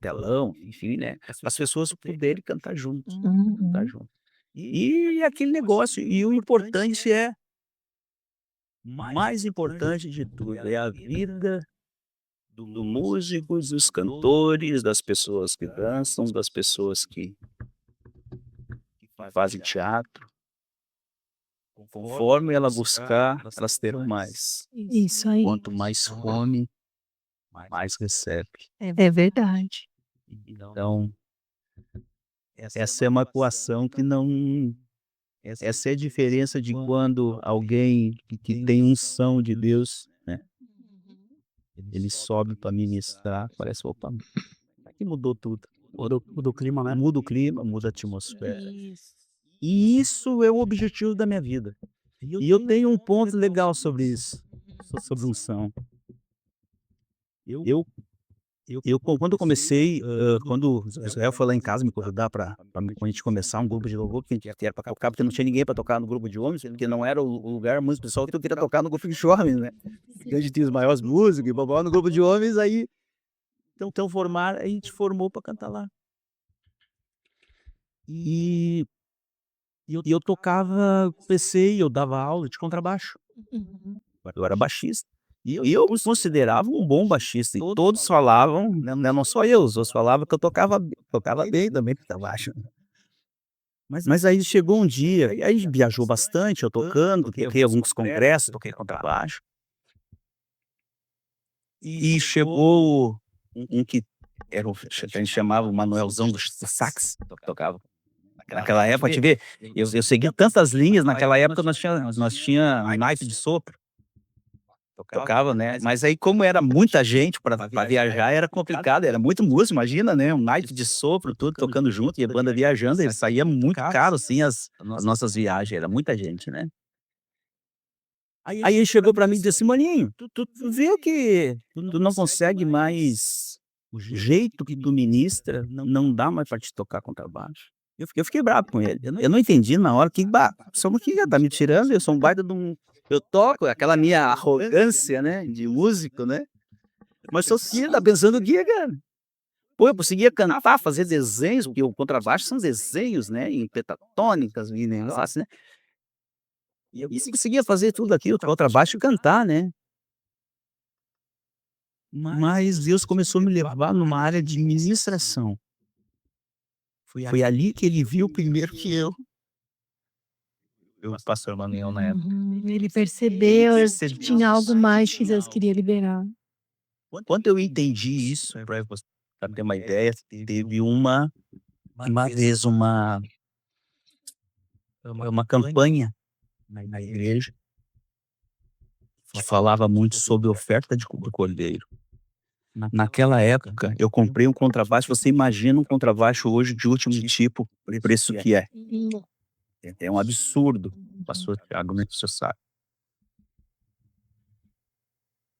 telão, enfim, né? As pessoas poderem cantar junto, cantar Uhum. junto. E aquele negócio, e o importante é, mais importante de tudo, é a vida dos músicos, dos cantores, das pessoas que dançam, das pessoas que fazem teatro. Conforme ela buscar, elas terão mais. Isso aí. Quanto mais fome, mais recebe. É verdade. Então, essa é uma equação que não. Essa é a diferença de quando alguém que tem unção de Deus, né? Ele sobe para ministrar, parece, opa, aqui mudou tudo. Muda o clima, né? Muda o clima, muda a atmosfera. Isso. E isso é o objetivo da minha vida. E eu tenho um ponto legal sobre isso, sobre unção. Eu, quando eu comecei, quando o Israel foi lá em casa me convidar para a gente começar um grupo de louvor, que a gente era para tocar, porque não tinha ninguém para tocar no grupo de homens, porque não era o lugar, muito pessoal que eu queria tocar no grupo de homens, né? Porque a gente tinha os maiores músicos, e babá, no grupo de homens, aí, então a gente formou para cantar lá. E eu tocava PC, eu dava aula de contrabaixo. Uhum. Eu era baixista. E eu me considerava um bom baixista. E todos falavam, né, não só eu, os outros falavam que eu tocava bem também contrabaixo. Mas aí chegou um dia, aí a gente viajou bastante, eu tocando, toquei alguns congressos, toquei contrabaixo. E chegou um que era a gente chamava o Manuelzão do sax, tocava. Naquela época, te vê, eu segui tantas linhas, naquela época nós tinha um naipe de sopro. Tocava, né? Mas aí, como era muita gente para viajar, era complicado, era muito músico, imagina, né? Um naipe de sopro, tudo tocando junto, e a banda viajando, ele saía muito caro, assim, as nossas viagens, era muita gente, né? Aí ele chegou para mim e disse: Maninho, tu vê que tu não consegue mais, o jeito que tu ministra, não dá mais para te tocar contrabaixo. Eu fiquei bravo com ele. Eu não entendi na hora que, só um que tá me tirando, eu sou um baita de um. Eu toco, aquela minha arrogância, né, de músico, né? Mas sou filho, tá pensando o quê, cara? Pô, eu conseguia cantar, fazer desenhos, porque o contrabaixo são desenhos, né, em pentatônicas e negócio, né? E eu conseguia fazer tudo aquilo, contrabaixo e cantar, né? Mas Deus começou a me levar numa área de ministração. Foi ali que ele viu primeiro que eu. O pastor Manuel na época. Ele percebeu que tinha algo mais que Deus queria liberar. Quando eu entendi isso, para você ter uma ideia, teve uma uma vez uma campanha na igreja que falava muito sobre oferta do cordeiro. Naquela época, eu comprei um contrabaixo. Você imagina um contrabaixo hoje de último tipo, o preço que é. É um absurdo, pastor Thiago, né, que você sabe.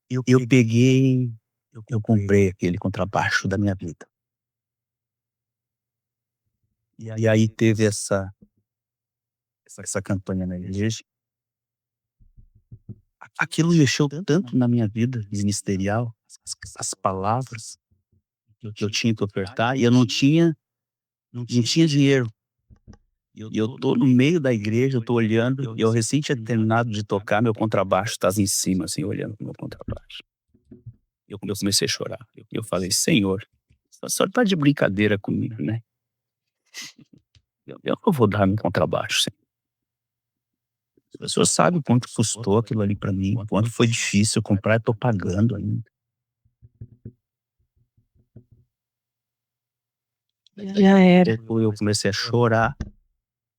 Eu comprei aquele contrabaixo da minha vida. E aí teve essa campanha na igreja. Aquilo mexeu tanto na minha vida ministerial, as palavras que eu tinha que ofertar, e eu não tinha dinheiro. E eu tô no meio da igreja, eu tô olhando, e eu recém tinha terminado de tocar, meu contrabaixo estava em cima, assim, olhando pro meu contrabaixo. Eu comecei a chorar. Eu falei, Senhor, só tá de brincadeira comigo, né? Eu não vou dar meu contrabaixo, Senhor. O senhor sabe quanto custou aquilo ali pra mim, quanto foi difícil comprar, eu tô pagando ainda. Já era. Eu comecei a chorar,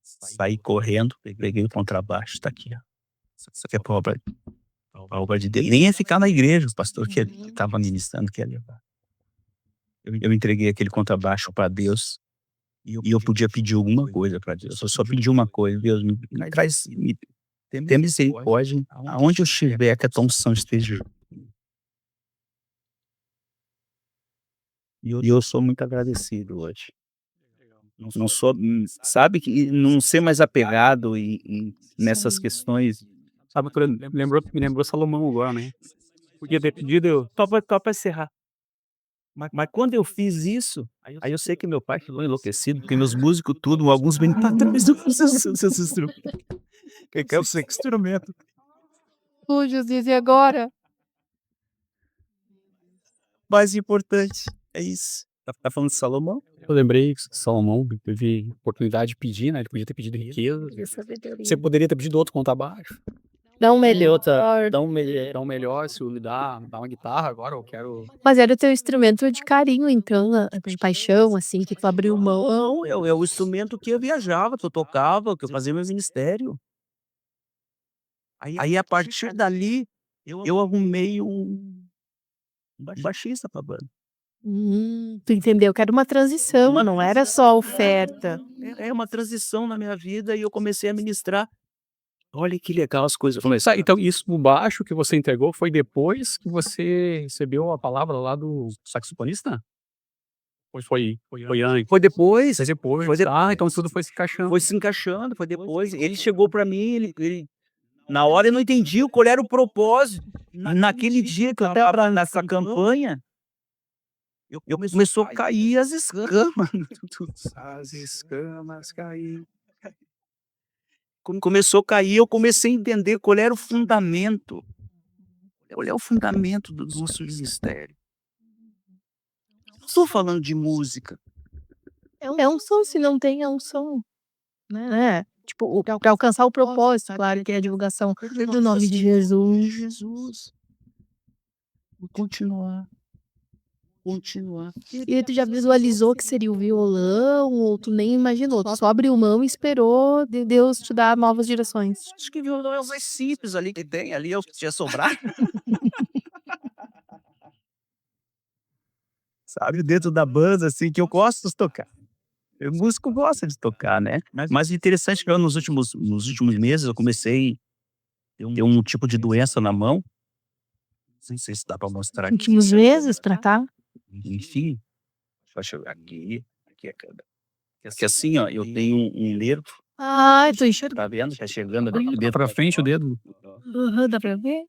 saí correndo, peguei o contrabaixo, tá aqui, ó. Isso aqui é pra obra de Deus. Nem ia ficar na igreja, o pastor que estava ministrando que ia levar. Eu entreguei aquele contrabaixo para Deus e eu podia pedir alguma coisa para Deus. Eu só pedi uma coisa: Deus, tenha misericórdia aonde eu estiver, que a tua unção esteja. E eu sou muito agradecido hoje. Não sou, sabe, que não ser mais apegado nessas questões. Sabe, me lembrou Salomão agora, né? Podia ter pedido, só pra encerrar. Mas quando eu fiz isso, aí eu sei que meu pai ficou enlouquecido, porque meus músicos tudo, alguns vêm para trás do seus instrumentos. Que é o seu instrumento. Josias, e agora? Mais importante, é isso. Tá falando de Salomão? Eu lembrei que Salomão teve oportunidade de pedir, né? Ele podia ter pedido riqueza. Você poderia ter pedido outro contrabaixo. Não melhor. Então melhor se eu lhe dar uma guitarra agora, eu quero. Mas era o teu instrumento de carinho, então, de paixão, assim, que tu abriu mão. Não, é o instrumento que eu viajava, que eu tocava, que eu fazia meu ministério. Aí a partir dali, eu arrumei um baixista pra banda. Tu entendeu que era uma transição, não era só oferta. É uma transição na minha vida e eu comecei a ministrar. Olha que legal as coisas. Tá, então isso o baixo que você entregou foi depois que você recebeu a palavra lá do saxofonista? Ou foi antes? Foi depois. Foi depois. Foi depois. Ah, então tudo foi se encaixando. Foi se encaixando, foi depois. Ele chegou pra mim, na hora eu não entendi qual era o propósito. Naquele dia que eu tava nessa campanha, começou a cair as escamas. As escamas caíram. Começou a cair, eu comecei a entender qual era o fundamento. Qual é o fundamento do nosso ministério. Não estou falando de música. É um som, se não tem, é um som. Né? Tipo, pra alcançar o propósito, claro, que é a divulgação do nome de Jesus. Jesus. Vou continuar. E tu já visualizou que seria o violão, ou tu nem imaginou? Tu só abriu mão e esperou de Deus te dar novas direções. Acho que violão é os mais simples ali que tem, ali é o que tinha sobrado. Sabe, dentro da banda, assim, que eu gosto de tocar. O músico gosta de tocar, né? Mas o interessante é que nos últimos meses eu comecei a ter um tipo de doença na mão. Não sei se dá para mostrar aqui. Últimos meses pra cá? Enfim, deixa eu chegar aqui é cada. Que assim, ó, eu tenho um nervo, Ah, tô enxergando. tá vendo? Tá chegando ali Dentro dentro pra frente o dedo. Aham, dá pra ver?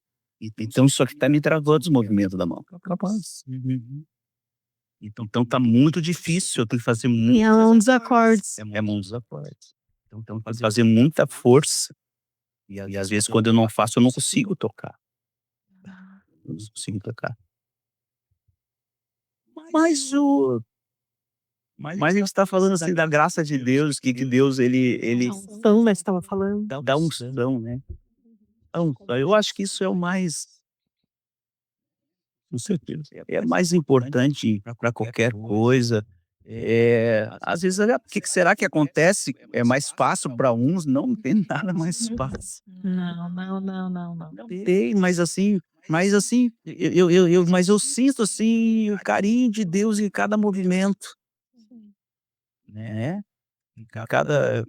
Então isso aqui tá me travando os movimentos da mão. Capaz. Então tá muito difícil, eu tenho que fazer E muito. é um dos acordes. É mão dos acordes. Então tem que fazer muita força. E às vezes quando eu não faço, eu não consigo tocar. Eu não consigo tocar. Mas a gente está falando assim da graça de Deus, que Deus ele Então, mas estava falando. dá unção, né? Então, eu acho que isso é o mais, com certeza, é mais importante para qualquer coisa. Às vezes, olha, o que que será que acontece? É mais fácil para uns, não tem nada mais fácil. Não, não, não, não, não. Não tem, mas assim, eu sinto, assim, o carinho de Deus em cada movimento, né, em cada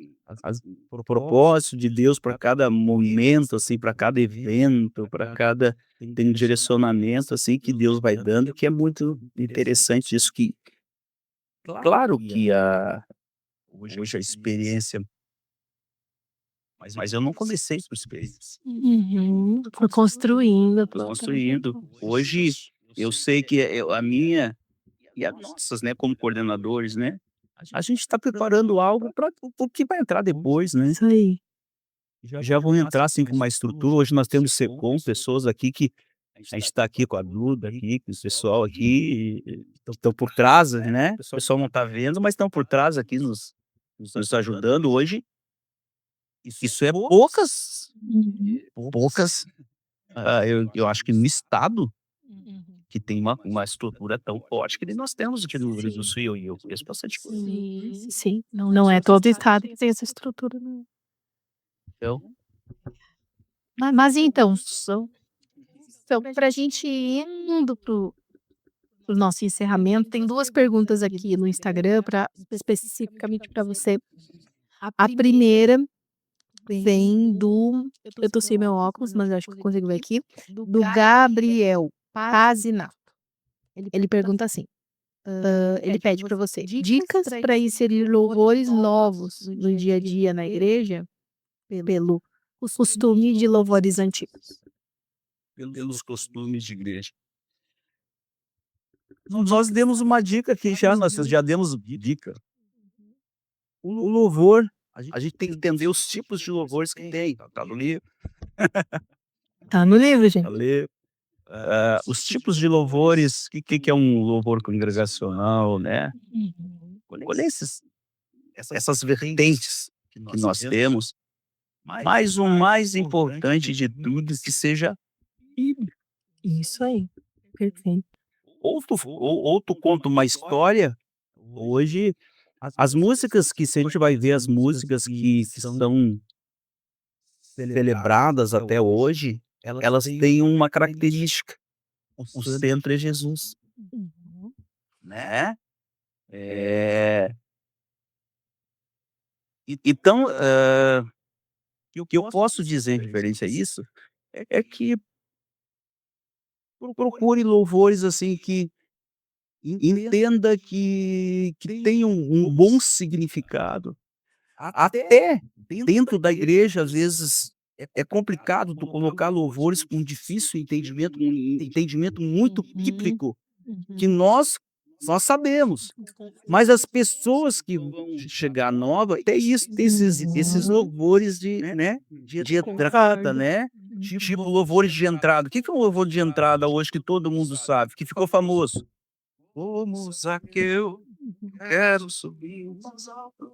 o propósito de Deus para cada momento, assim, para cada evento, para cada tem um direcionamento, assim, que Deus vai dando, que é muito interessante isso que claro que hoje a experiência mas eu não comecei por experiência. Uhum. Foi construindo, Construindo. Hoje eu sei que a minha e as nossas, né, como coordenadores, né, a gente está preparando algo para o que vai entrar depois, né. Isso aí. Já vão entrar, assim, com uma estrutura. Hoje nós temos Secom, pessoas aqui que a gente está aqui com a Duda aqui, com o pessoal aqui, estão por trás, né. O pessoal não está vendo, mas estão por trás aqui nos ajudando hoje. Isso é Uhum. poucas, eu acho que no estado que tem uma estrutura tão forte que nem nós temos aqui no Rio Grande do Sul, e eu conheço bastante coisa. Sim, não é todo estado que tem essa estrutura, não. Então, Mas então, então pra gente ir indo para o nosso encerramento, tem 2 perguntas aqui no Instagram para especificamente para você. A primeira vem do eu tô sem meu óculos, mas eu acho que eu consigo ver aqui, do Gabriel Pazinato. Ele pergunta assim, ele pede para você dicas para inserir louvores novos no dia a dia na igreja, pelo costume de louvores antigos. pelos costumes de igreja. Nós demos uma dica aqui já, nós já demos dica. O louvor, a gente tem que entender os tipos de louvores que tem, tá no livro, Tá no livro, tá gente. no livro. Os tipos de louvores, que é um louvor congregacional, né. Uhum. Olha essas vertentes que nós temos, mas o mais importante de tudo que seja bíblico. Isso aí, perfeito. Ou tu conta uma história, hoje as músicas que se a gente vai ver as músicas que são celebradas até hoje, elas têm uma característica, o centro é Jesus, Uhum. né. Eh, então, o que eu posso dizer referente a isso, é que procure louvores, assim, que entenda que tem um bom significado. Até dentro da igreja, às vezes, é complicado tu colocar louvores com difícil entendimento, um entendimento muito Uhum. bíblico, que Uhum. nós sabemos, mas as pessoas que vão chegar nova, tem isso, tem esses Uhum. louvores de, né, de entrada, né, tipo louvores de entrada. O que que é um louvor de entrada hoje que todo mundo sabe, que ficou famoso? Como Zaqueu, quero subir o mais alto.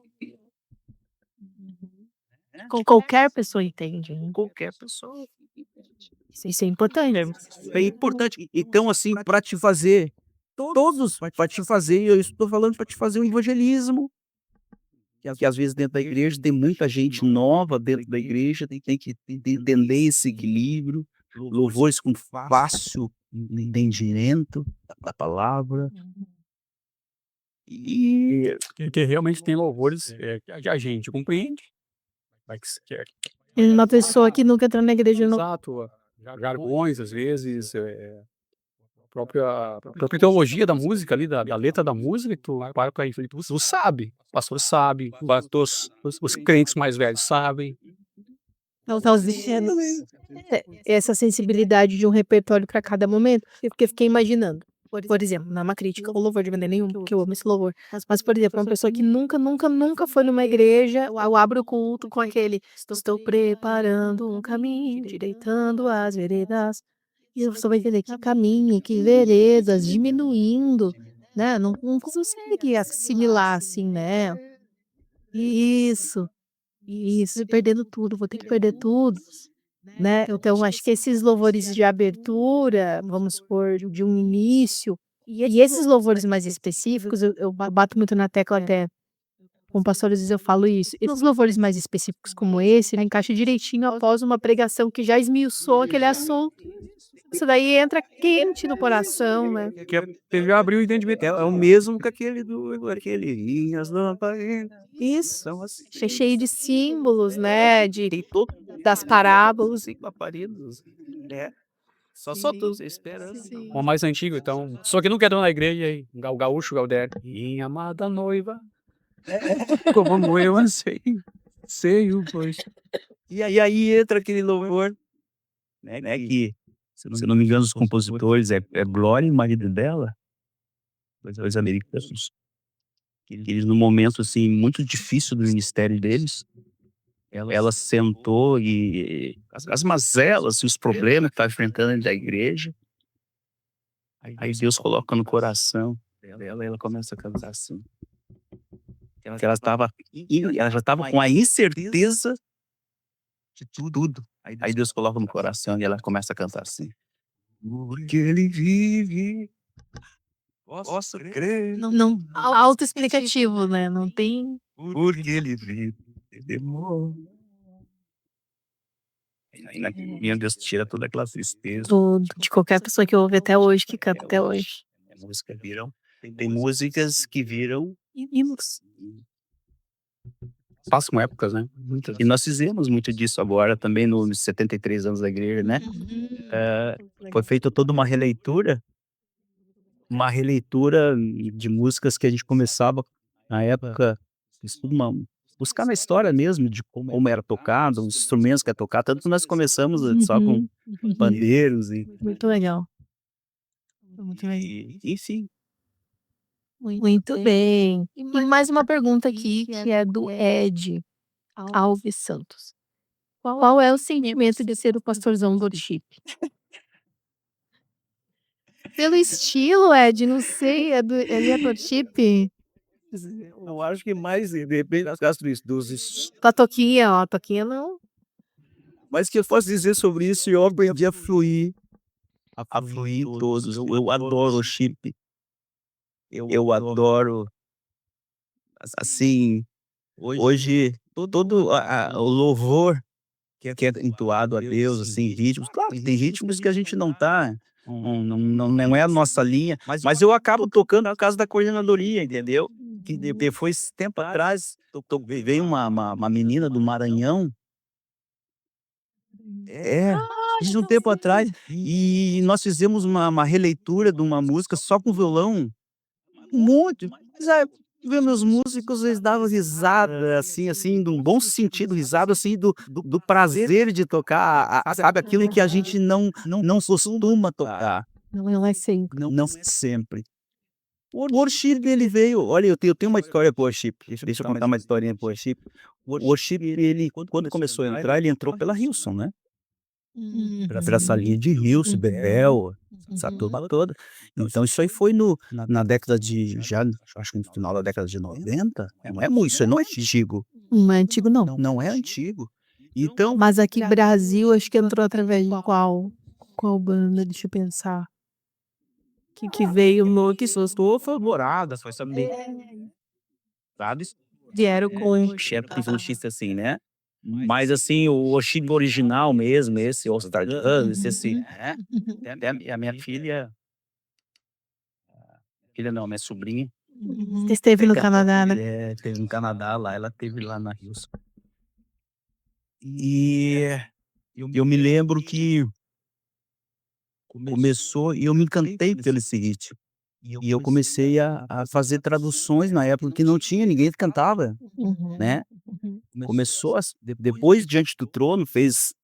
Qualquer pessoa entende, né. Qualquer pessoa. Isso é importante. É importante. Então, assim, para te fazer todos para te fazer, eu estou falando para te fazer um evangelismo, que às vezes dentro da igreja tem muita gente nova dentro da igreja, tem que entender esse equilíbrio, louvores com fácil entendimento da palavra. E Que realmente tem louvores, que a gente compreende, mas E uma pessoa que nunca entrou na igreja não. exato, jargões às vezes, a própria teologia da música ali, da letra da música, que tu para pra refletir, tu sabe, o pastor sabe, os crentes mais velhos sabem. Não tá dizendo essa sensibilidade de um repertório para cada momento, porque eu fiquei imaginando, por exemplo, não é uma crítica ao louvor de maneira nenhuma, porque eu amo esse louvor, mas, por exemplo, uma pessoa que nunca, nunca, nunca foi numa igreja, eu abro o culto com aquele "Estou preparando um caminho, direitando as veredas", e a pessoa vai entender que caminho, que veredas, diminuindo, né, não consegue assimilar assim, né. Isso. Isso, perdendo tudo, vou ter que perder tudo, né. Então acho que esses louvores de abertura, vamos supor, de um início, E esses louvores mais específicos, eu bato muito na tecla até com pastores, às vezes eu falo isso. Esses louvores mais específicos como esse, ele encaixa direitinho após uma pregação que já esmiuçou aquele assunto. Isso daí entra quente no coração, né. Que você já abriu o entendimento. É o mesmo que aquele "E as lamparinas Isso, são assim". cheio de símbolos, né, Tem todo das parábolas. os lamparinos, né. Só Deus esperando. Uma mais antigo, então. Só que nunca entrou na igreja aí. O gaúcho, o Galdério. Minha amada noiva, como eu anseio, pois. E aí entra aquele louvor, né, que, se eu não me engano, os compositores é Glória e o marido dela, dois americanos, que eles num momento, assim, muito difícil do ministério deles, ela sentou e as mazelas e os problemas que estava enfrentando dentro da igreja, aí Deus coloca no coração dela e ela começa a cantar assim. Que ela já estava com a incerteza de tudo. Aí Deus coloca no coração e ela começa a cantar assim. Porque ele vive, posso crer, Não autoexplicativo, né, não tem porque ele vive, ele morre. Aí meu Deus tira toda aquela tristeza. tudo, de qualquer pessoa que ouve até hoje, que canta até hoje. A música tem músicas que viram Hinos. Passam épocas, né? Muitas. e nós fizemos muito disso agora também nos 73 anos da igreja, né. Foi feita toda uma releitura de músicas que a gente começava na época, estudo uma buscar na história mesmo de como era tocado, os instrumentos que é tocar, tanto que nós começamos só com pandeiros Muito legal. Muito legal. enfim. Muito bem. E mais uma pergunta aqui, que é do Ed Alves Santos. Qual é o sentimento de ser o pastorzão do worship? Pelo estilo, Ed, não sei, ele é do worship? Eu acho que mais de repente nas casas Com a toquinha, ó, a toquinha não. mas que eu posso dizer sobre isso, eu aprendi a fluir em todos. Eu adoro o chip. Eu adoro, assim, hoje todo o louvor que é entoado a Deus, assim, ritmos, claro que tem ritmos que a gente não tá, não é a nossa linha, mas eu acabo tocando por causa da coordenadoria, entendeu? Que depois, tempo atrás, veio uma menina do Maranhão, de um tempo atrás, e nós fizemos uma releitura de uma música só com violão, muito, mas aí vendo os músicos, eles davam risada, assim, de um bom sentido, risada, assim, do prazer de tocar, sabe, aquilo que a gente não costuma tocar, Não é sempre. não sempre. O worship ele veio, olha, eu tenho uma história com o worship, deixa eu contar uma historinha com o worship. O worship ele, quando começou a entrar, ele entrou pela Hilson, né, pela essa linha de Hilson, Bebel, essa turma toda. Então isso aí foi na década de, já acho que no final da década de 90, não é muito, isso aí não é antigo, Não é antigo, não. não é antigo. Então, Mas aqui no Brasil, acho que entrou através de qual banda? Deixa eu pensar. Que veio no que estou favorável, foi saber, sabe? vieram com Chefe de justiça assim, né? Mas assim, o worship original mesmo, esse All Star Dance, esse, até a minha filha não, minha sobrinha, Você esteve no Canadá, né? teve no Canadá lá, ela teve lá na Hilson. E eu me lembro que começou e eu me encantei pelo esse ritmo. E eu comecei a fazer traduções na época que não tinha ninguém que cantava, né. Começou depois Diante do Trono fez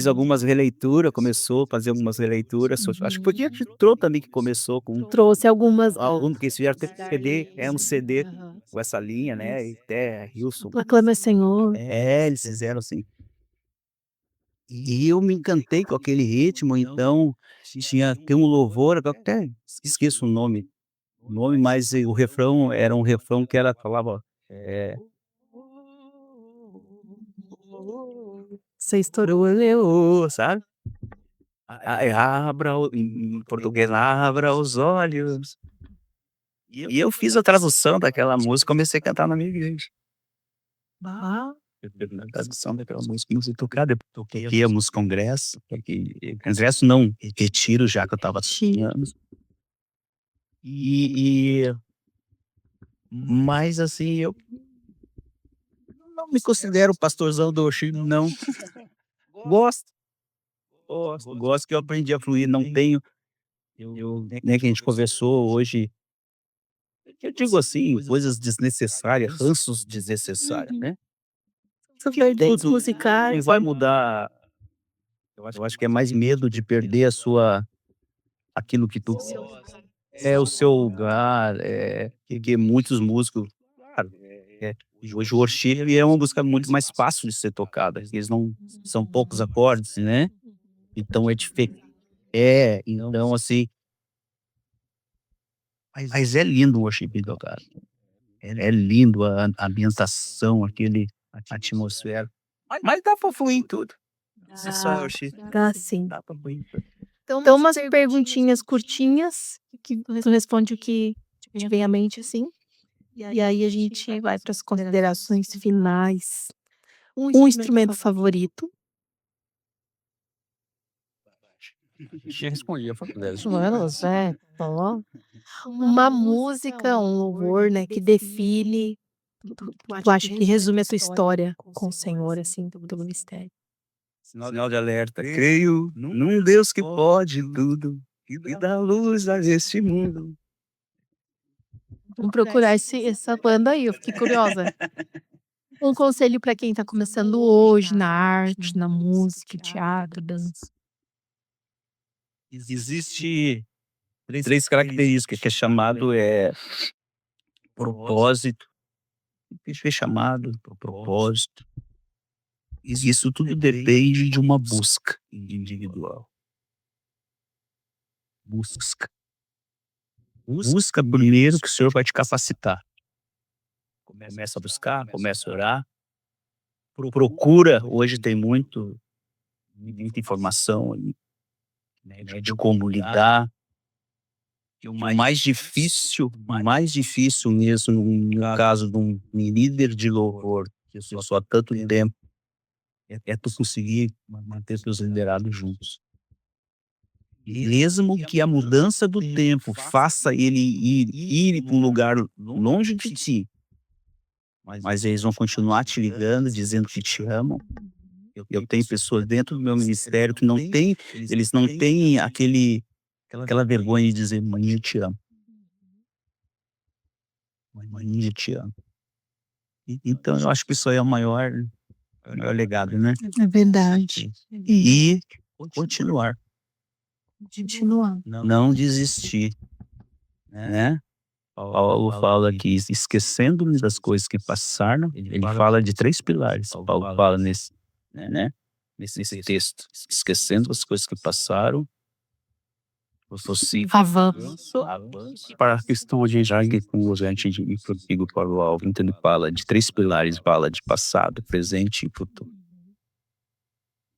algumas releituras, começou a fazer algumas releituras, acho que foi Diante do Trono também que começou com Trouxe algumas. algum que eles fizeram até CD, um CD com essa linha, né, e até Hilson. Aclama Senhor. Eles fizeram assim. E eu me encantei com aquele ritmo, então tem um louvor, eu até esqueço o nome, mas o refrão era um refrão que ela falava, Você estourou. "Leô", sabe? Em português, abra os olhos. E eu fiz a tradução daquela música, comecei a cantar na minha igreja. Ah, Eu fiz a tradução daquela música, comecei a tocar, depois toquei a música congresso, congresso não, retiro já que eu estava anos. E mas assim, eu não me considero pastorzão do worship, não. Gosto, gosto que eu aprendi a fluir, não tenho, né, que a gente conversou hoje, eu digo assim, coisas desnecessárias, ranços desnecessários, né. são vertentes Não musicais. vai mudar, eu acho que é mais medo de perder a sua aquilo que tu é o seu lugar, que muitos músicos, claro, hoje o worship é uma música muito mais fácil de ser tocada, eles não são poucos acordes, né, então é diferente. Então assim, mas é lindo o worship tocado, é lindo a ambientação, aquele atmosfera, mas dá pra fluir em tudo, se só worship, Dá sim. dá pra fluir em tudo. Então, umas perguntinhas curtinhas, que tu responde o que te vem à mente, assim, e aí a gente vai para as considerações finais. Um instrumento favorito? Já respondi a faculdade. Mano, é, ó. Uma música, um louvor, né, que define, tu acha que resume a tua história com o Senhor, assim, do ministério. Sinal de alerta, creio num Deus que pode tudo, e dá luz a este mundo. Vamos procurar essa banda aí, eu fiquei curiosa. Um conselho para quem está começando hoje na arte, na música, teatro, dança. Existe 3 características que é chamado, propósito, foi chamado propósito. Isso tudo depende de uma busca individual. Busca primeiro que o Senhor vai te capacitar. Começa a buscar, começa a orar. Procura, hoje tem muita informação, né, de como lidar. E o mais difícil mesmo, no caso de um líder de louvor, que eu sou há tanto tempo, é tu conseguir manter teus liderados juntos. Mesmo que a mudança do tempo faça ele ir para um lugar longe de ti, mas eles vão continuar te ligando, dizendo que te amam. Eu tenho pessoas dentro do meu ministério que eles não têm aquela vergonha de dizer: "Mãe, eu te amo. Mãe, eu te amo". Então eu acho que isso aí é o maior legado, né. É verdade. E continuar, Continuar. não desistir, né. Paulo fala que esquecendo-me das coisas que passaram, ele fala de 3 pilares, Paulo fala nesse texto, esquecendo as coisas que passaram, fosse Avanço. para a questão de já que com os antes de ir prossigo para o alvo, então ele fala de 3 pilares, fala de passado, presente e futuro.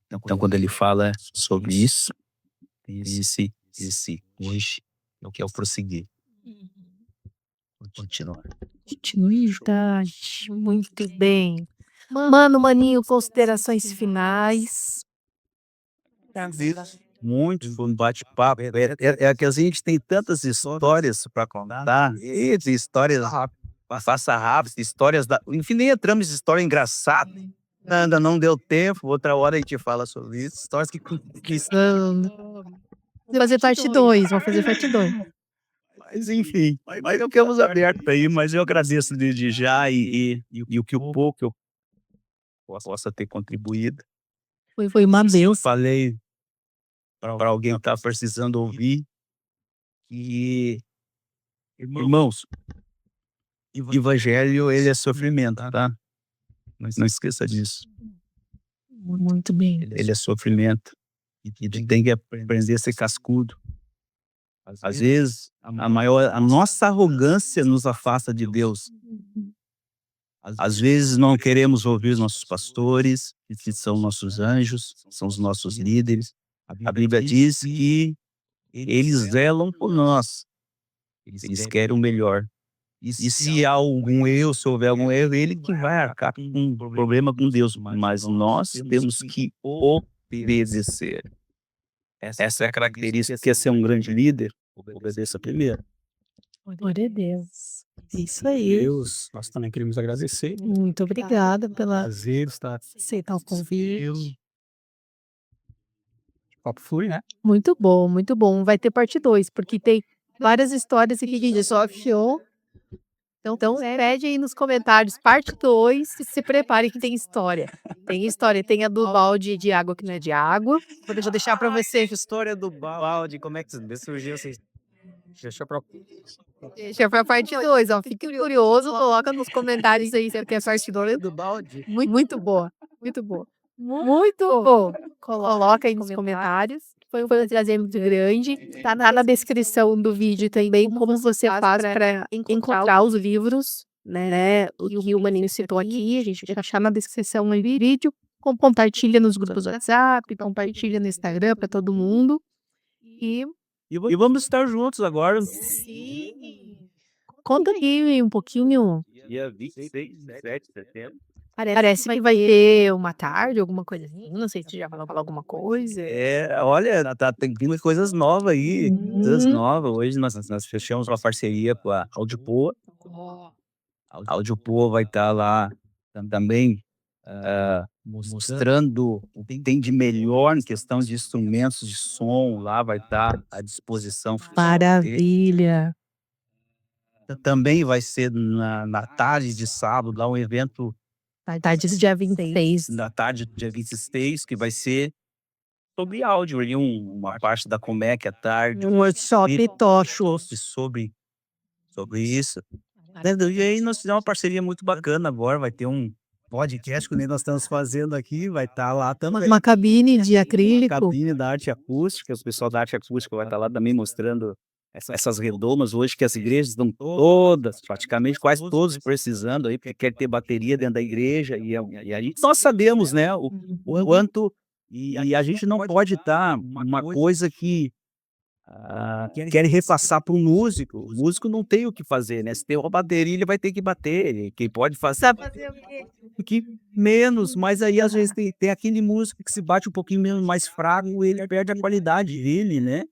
Então quando ele fala sobre isso, tem esse hoje, que é o prosseguir, continuar. Continuidade. Muito bem. Mano, maninho, considerações finais. Muito, foi um bate-papo. É que a gente tem tantas histórias para contar, e de histórias passa rápido, histórias enfim, nem entramos em história engraçada. Ainda não deu tempo, outra hora a gente fala sobre isso. Histórias que Vamos fazer parte 2. Vamos fazer parte 2. mas enfim, mas ficamos abertos aí, mas eu agradeço desde já e o que o pouco eu possa ter contribuído. Foi uma benção. Falei para alguém que estava precisando ouvir, que, irmãos, evangelho ele é sofrimento, tá? Não esqueça disso. Muito bem. Ele é sofrimento. E tu tem que aprender a ser cascudo. Às vezes, a nossa arrogância nos afasta de Deus. Às vezes não queremos ouvir nossos pastores, que são nossos anjos, são os nossos líderes. A Bíblia diz que eles zelam por nós. Eles querem o melhor. E se há algum erro, se houver algum erro, ele que vai arcar com um problema com Deus. Mas nós temos que obedecer. Essa é a característica. Quer ser um grande líder? Obedeça primeiro. Glória a Deus. Isso aí. Deus, nós também queremos agradecer. Muito obrigada pela Prazer estar aceitar o convite. O papo flui, né? Muito bom, muito bom. Vai ter parte 2, porque tem várias histórias aqui que só show. Então pede aí nos comentários parte 2 e se prepare que tem história. Tem história, tem a do balde de água que não é de água. Vou deixar para você. História do balde, como é que surgiu? Deixa pra... Deixa pra parte 2, ó. Fique curioso, coloca nos comentários aí se quer a parte 2 do balde. Muito boa, muito boa. Muito bom. Coloca aí nos comentários. Foi um prazer muito grande. Tá na descrição do vídeo também como você faz para encontrar os livros, né? O que o Maninho citou aqui. A gente vai deixar na descrição do vídeo. Compartilha nos grupos do WhatsApp, compartilha no Instagram para todo mundo. E vamos estar juntos agora. sim. Conta aqui um pouquinho. Dia 26, 7 de setembro. Parece que vai ter uma tarde, alguma coisa assim. Não sei se já vai falar alguma coisa. Olha, tem vindo coisas novas aí. Coisas Uhum. novas. Hoje nós fechamos uma parceria com a Audiopoa. A Audiopoa vai estar lá também mostrando o que tem de melhor em questão de instrumentos de som. Lá vai estar à disposição. Maravilha. Também vai ser na tarde de sábado, lá um evento Tarde do dia 26. na tarde do dia 26, que vai ser sobre áudio ali, uma parte da Comec à tarde. Um workshop top. Sobre isso. E aí nós fizemos uma parceria muito bacana agora, vai ter um podcast que nem nós estamos fazendo aqui, vai estar lá também. Uma cabine de acrílico. Cabine da arte acústica, o pessoal da arte acústica vai estar lá também mostrando essas redomas hoje que as igrejas estão todas, praticamente quase todos precisando aí, porque quer ter bateria dentro da igreja e aí nós sabemos, né, o quanto e a gente não pode estar uma coisa que querem repassar para o músico não tem o que fazer, né? Se tem uma bateria, ele vai ter que bater, quem pode fazer Sabe fazer o quê? que menos, mas aí às vezes tem aquele músico que se bate um pouquinho menos mais fraco, ele perde a qualidade dele, né?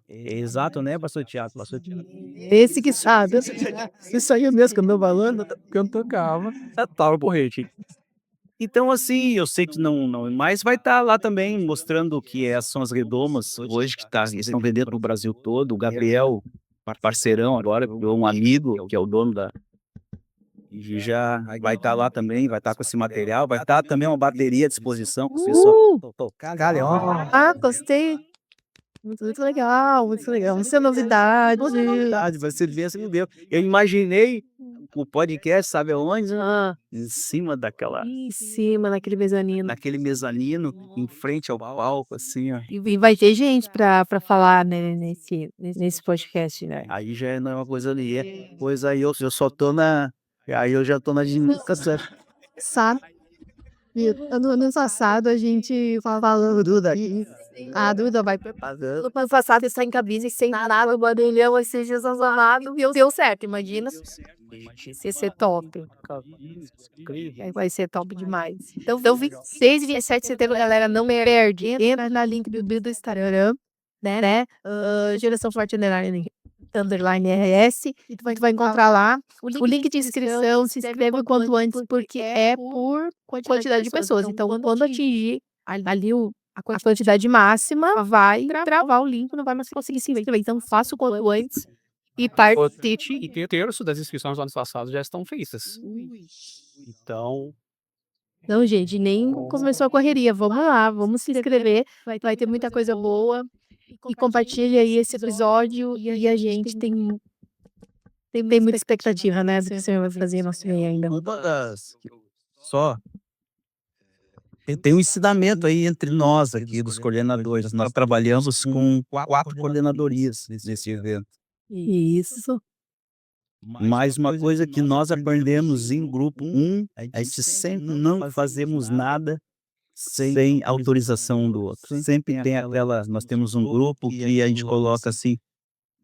É exato, né, pastor Thiago? Esse que sabe. Isso aí mesmo que eu tô falando, que eu tocava. Tava porrete. Então, assim, eu sei que não, mas vai estar lá também mostrando o que são as redomas hoje, que eles estão vendendo no Brasil todo. O Gabriel, parceirão agora, um amigo, que é o dono da. E já vai estar lá também, vai estar com esse material, vai estar também uma bateria à disposição para o pessoal tocar. Gostei. Muito legal, muito legal. Isso é novidade. Você vê assim, meu. Eu imaginei o podcast, sabe aonde? Em cima Em cima, naquele mezanino. naquele mezanino, em frente ao palco, assim, ó. E vai ter gente pra falar, né, nesse podcast, né? Aí já não é uma coisa ali, pois aí eu só tô aí eu já tô na dinâmica certa. Sabe? Ano passado a gente falando Duda. A Duda vai preparando. No ano passado você está em cabine sem nada, o barulhão, esses dias amado, e deu certo, imagina. Se ser top. Vai ser top demais. Então 26 e 27 de setembro, galera, não perde. Entra na link do bio do Instagram, né? Geração Forte Underline RS, e tu vai encontrar lá o link de inscrição. Se inscreve o quanto antes, porque é por quantidade de pessoas. Então, quando atingir ali a quantidade máxima, vai travar o link, não vai mais conseguir se inscrever. Então, faça o quanto antes e participe. E tem terço das inscrições do ano passado já estão feitas. Então, Não, gente, nem começou a correria. Vamos lá, vamos se inscrever. Vai ter muita coisa boa. E compartilha aí esse episódio. E a gente tem muita expectativa, né? Do que você vai fazer nosso meio ainda. Só tem um ensinamento aí entre nós aqui, dos coordenadores. Nós trabalhamos com 4 coordenadorias nesse evento. Isso. Mas uma coisa que nós aprendemos em grupo, a gente sempre não fazemos nada sem autorização um do outro. Sempre tem aquela, nós temos um grupo que a gente coloca assim,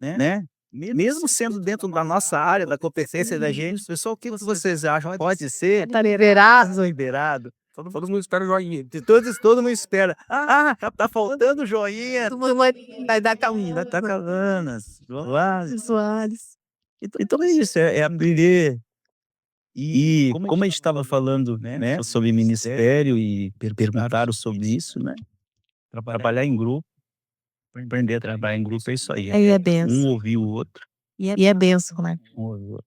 né? Mesmo sendo dentro da nossa área, da competência da gente, pessoal, o que vocês acham? Pode ser? Tá liberado. Liberado. Todo mundo espera o joinha. Todo mundo espera. Tá faltando joinha. Vai dar calminho. Tá calando. Lá. Soares. Então é isso, é aprender. E como a gente estava falando, né, sobre ministério e perguntaram sobre isso, né? Trabalhar em grupo, aprender a trabalhar em grupo é isso aí. Aí é benção. Um ouvir o outro. E é benção, né? Um ouvir o outro.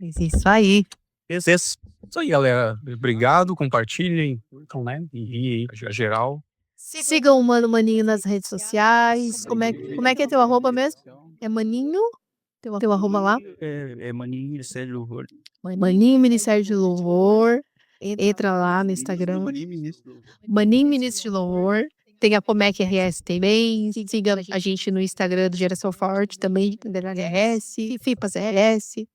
Isso aí. Esse- Isso aí, galera. Obrigado, compartilhem. Então, né? E geral. Sigam o Mano Maninho nas redes sociais. Como é que é teu arroba mesmo? É Maninho? Teu arroba lá? É maninho, sério, horror. Maninho Ministério de Louvor. Entra lá no Instagram. Maninho Ministro de Louvor. Tem a Comec RS também. Siga a gente no Instagram do Geração Forte também, RS, FIPAS RS.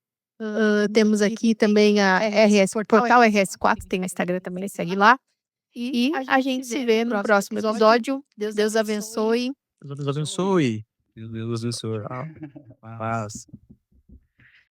Temos aqui também a RS, Portal RS4, tem no Instagram também, segue lá. E a gente se vê no próximo episódio. Deus abençoe. Deus abençoe. Deus abençoe. Paz.